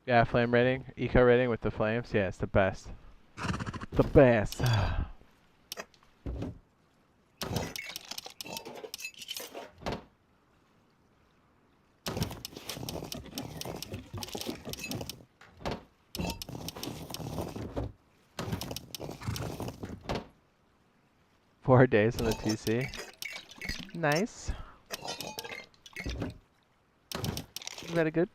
Yeah, flame rating, eco rating with the flames. Yeah, it's the best. The best. 4 days on the TC. Nice. Very good.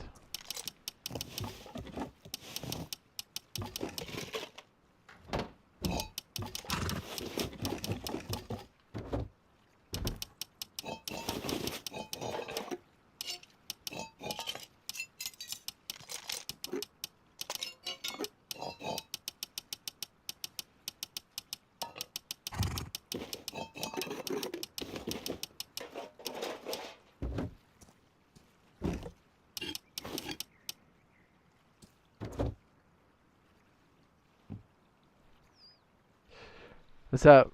What's up?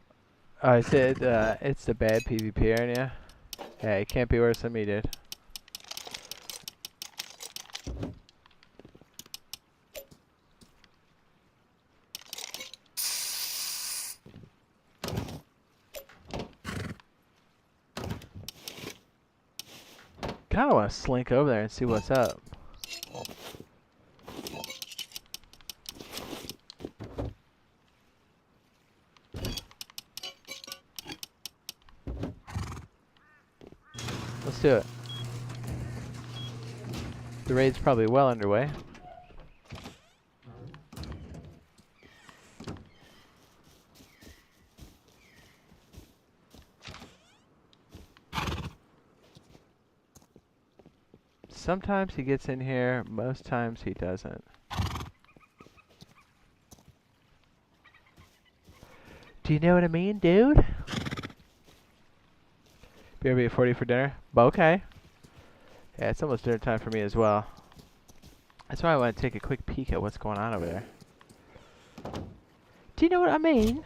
Oh, I said it's the bad PvP, aren't ya? Yeah, it can't be worse than me, dude. Kinda wanna slink over there and see what's up. Let's do it. The raid's probably well underway. Sometimes he gets in here, most times he doesn't. Do you know what I mean, dude? BRB at 40 for dinner? Okay. Yeah, it's almost dinner time for me as well. That's why I want to take a quick peek at what's going on over there. Do you know what I mean?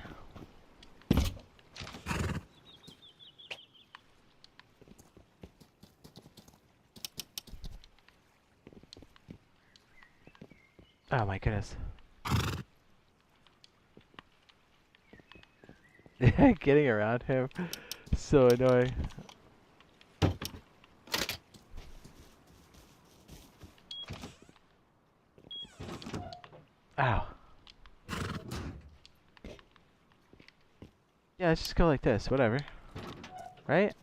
Oh my goodness. Getting around him. So annoying. Ow. Yeah, let's just go like this, whatever. Right?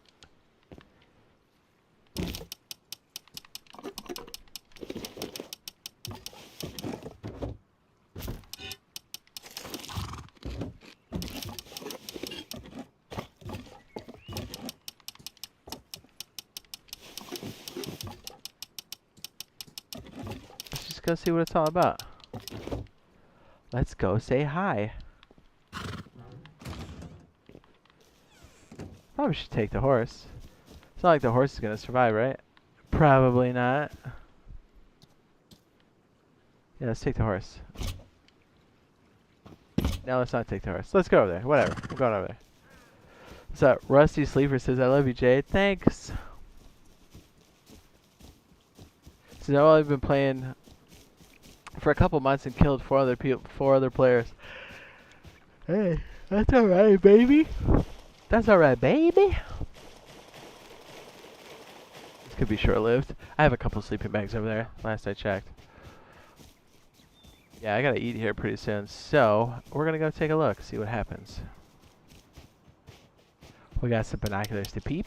Let's just go see what it's all about. Let's go say hi. Probably should take the horse. It's not like the horse is gonna survive, right? Probably not. Yeah, let's take the horse. Now let's not take the horse. Let's go over there. Whatever. We're going over there. What's up? Rusty Sleeper says, I love you, Jade. Thanks. So now I've been playing for a couple months and killed 4 other players. Hey, that's alright, baby. That's alright, baby. This could be short-lived. I have a couple sleeping bags over there, last I checked. Yeah, I gotta eat here pretty soon, so we're gonna go take a look, see what happens. We got some binoculars to peep.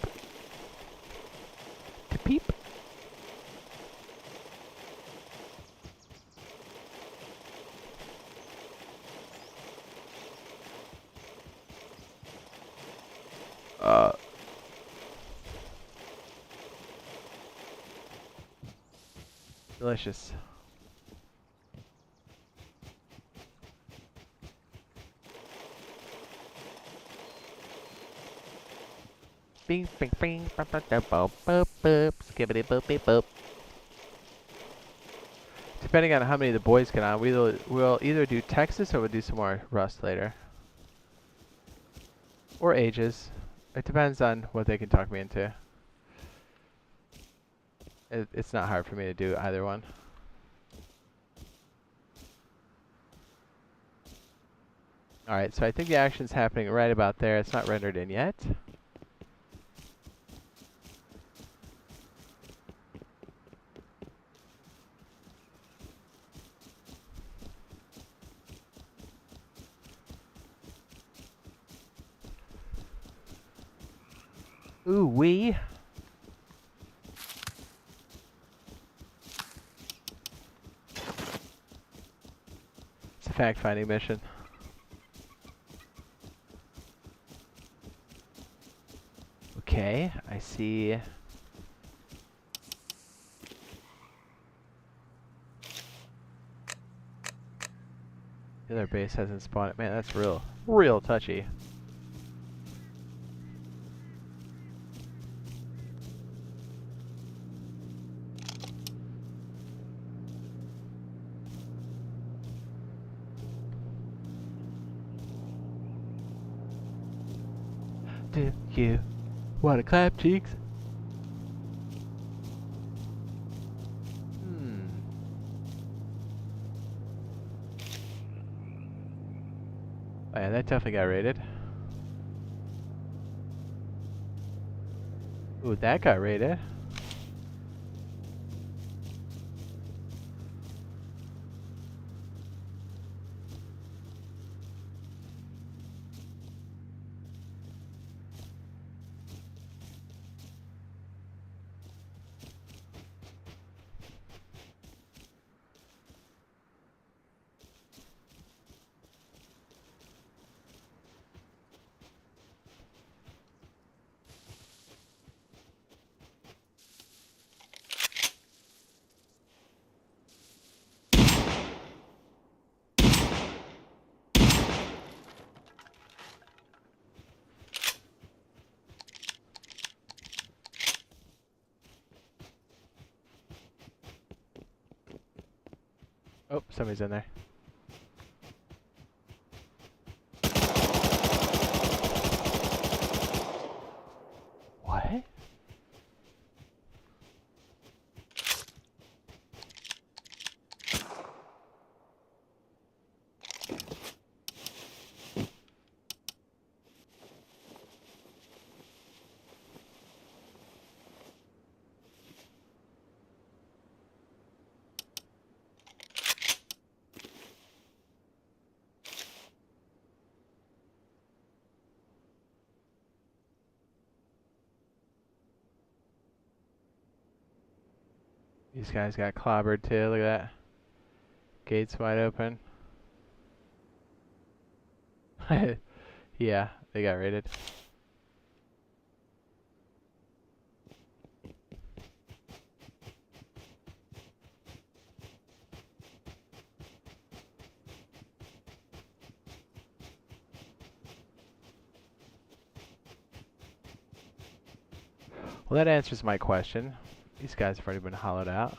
To peep. Delicious. Bing, bing, bing, boop, boop, boop, boop, boop, skibbity, boop, beep, boop. Depending on how many the boys get on, we'll either do Texas or we'll do some more Rust later. Or Ages. It depends on what they can talk me into. It's not hard for me to do either one. Alright, so I think the action's happening right about there. It's not rendered in yet. Ooh wee. It's a fact-finding mission. Okay, I see. The other base hasn't spawned. Man, that's real touchy. Do you want to clap cheeks? Oh yeah, that definitely got raided. Ooh, that got raided. Oh, somebody's in there. What? These guys got clobbered too, look at that. Gates wide open. Yeah, they got raided. Well, that answers my question. These guys have already been hollowed out.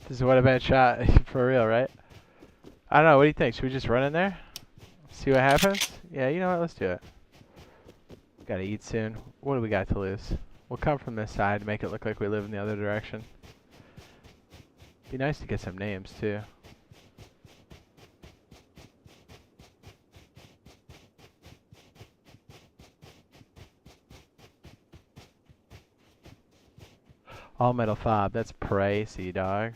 This is what a bad shot. For real, right? I don't know. What do you think? Should we just run in there? See what happens? Yeah, you know what? Let's do it. Gotta eat soon. What do we got to lose? We'll come from this side to make it look like we live in the other direction. Be nice to get some names, too. All metal fob. That's pricey, dog.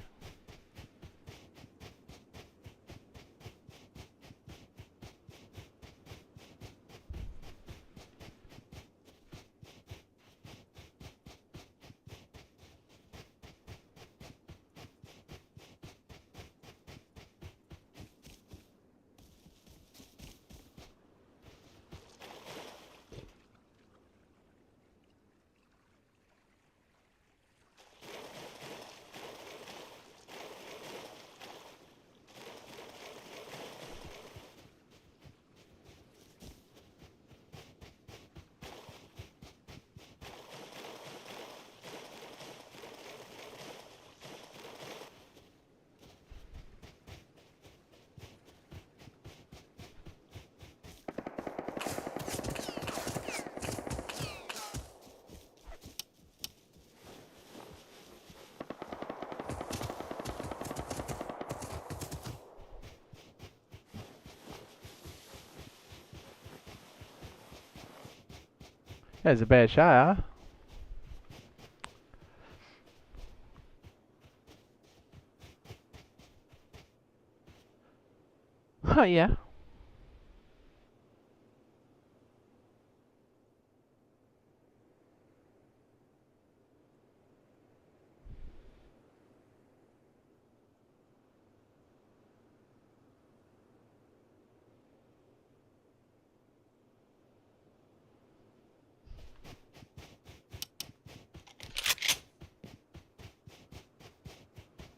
That's a bad shot, huh? Oh, yeah.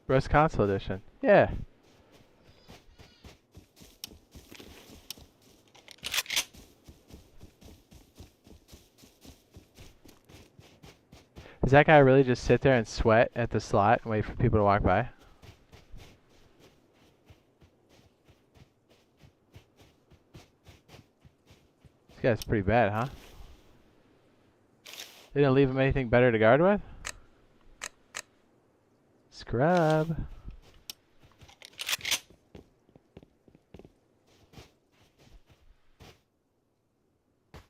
Rust Console Edition. Yeah. Does that guy really just sit there and sweat at the slot and wait for people to walk by? This guy's pretty bad, huh? They didn't leave him anything better to guard with? Scrub.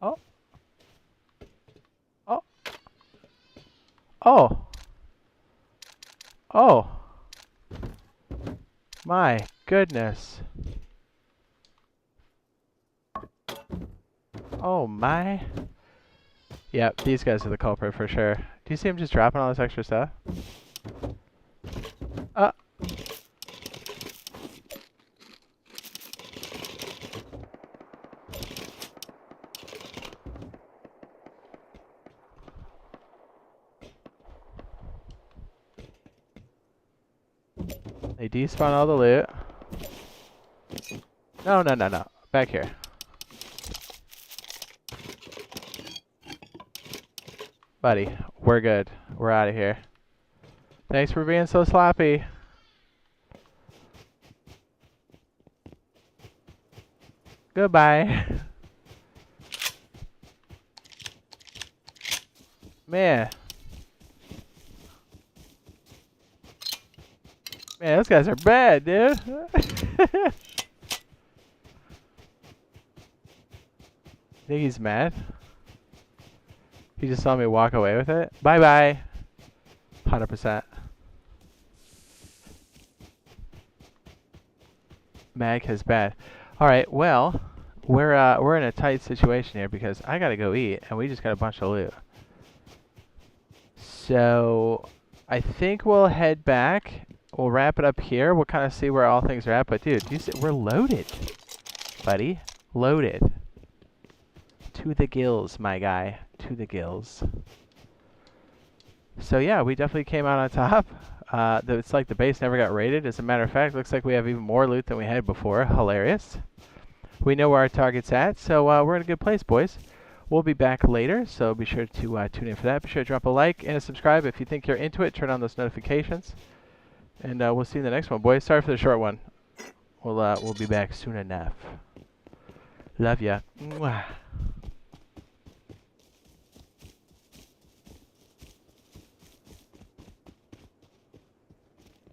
Oh. Oh. Oh. Oh. My goodness. Oh my. Yep, these guys are the culprit for sure. Do you see him just dropping all this extra stuff? They despawn all the loot. No, no, no, no. Back here. Buddy, we're good. We're out of here. Thanks for being so sloppy. Goodbye. Man. Man, those guys are bad, dude. Think he's mad? He just saw me walk away with it? Bye-bye. 100%. Mag is bad. Alright, well, we're in a tight situation here because I gotta go eat, and we just got a bunch of loot. So I think we'll head back. We'll wrap it up here. We'll kind of see where all things are at. But dude, you see, we're loaded, buddy. Loaded. To the gills, my guy. To the gills. So yeah, we definitely came out on top. It's like the base never got raided. As a matter of fact, looks like we have even more loot than we had before. Hilarious. We know where our target's at, so we're in a good place, boys. We'll be back later, so be sure to tune in for that. Be sure to drop a like and a subscribe if you think you're into it. Turn on those notifications, and we'll see you in the next one, boys. Sorry for the short one. We'll be back soon enough. Love ya. Mwah.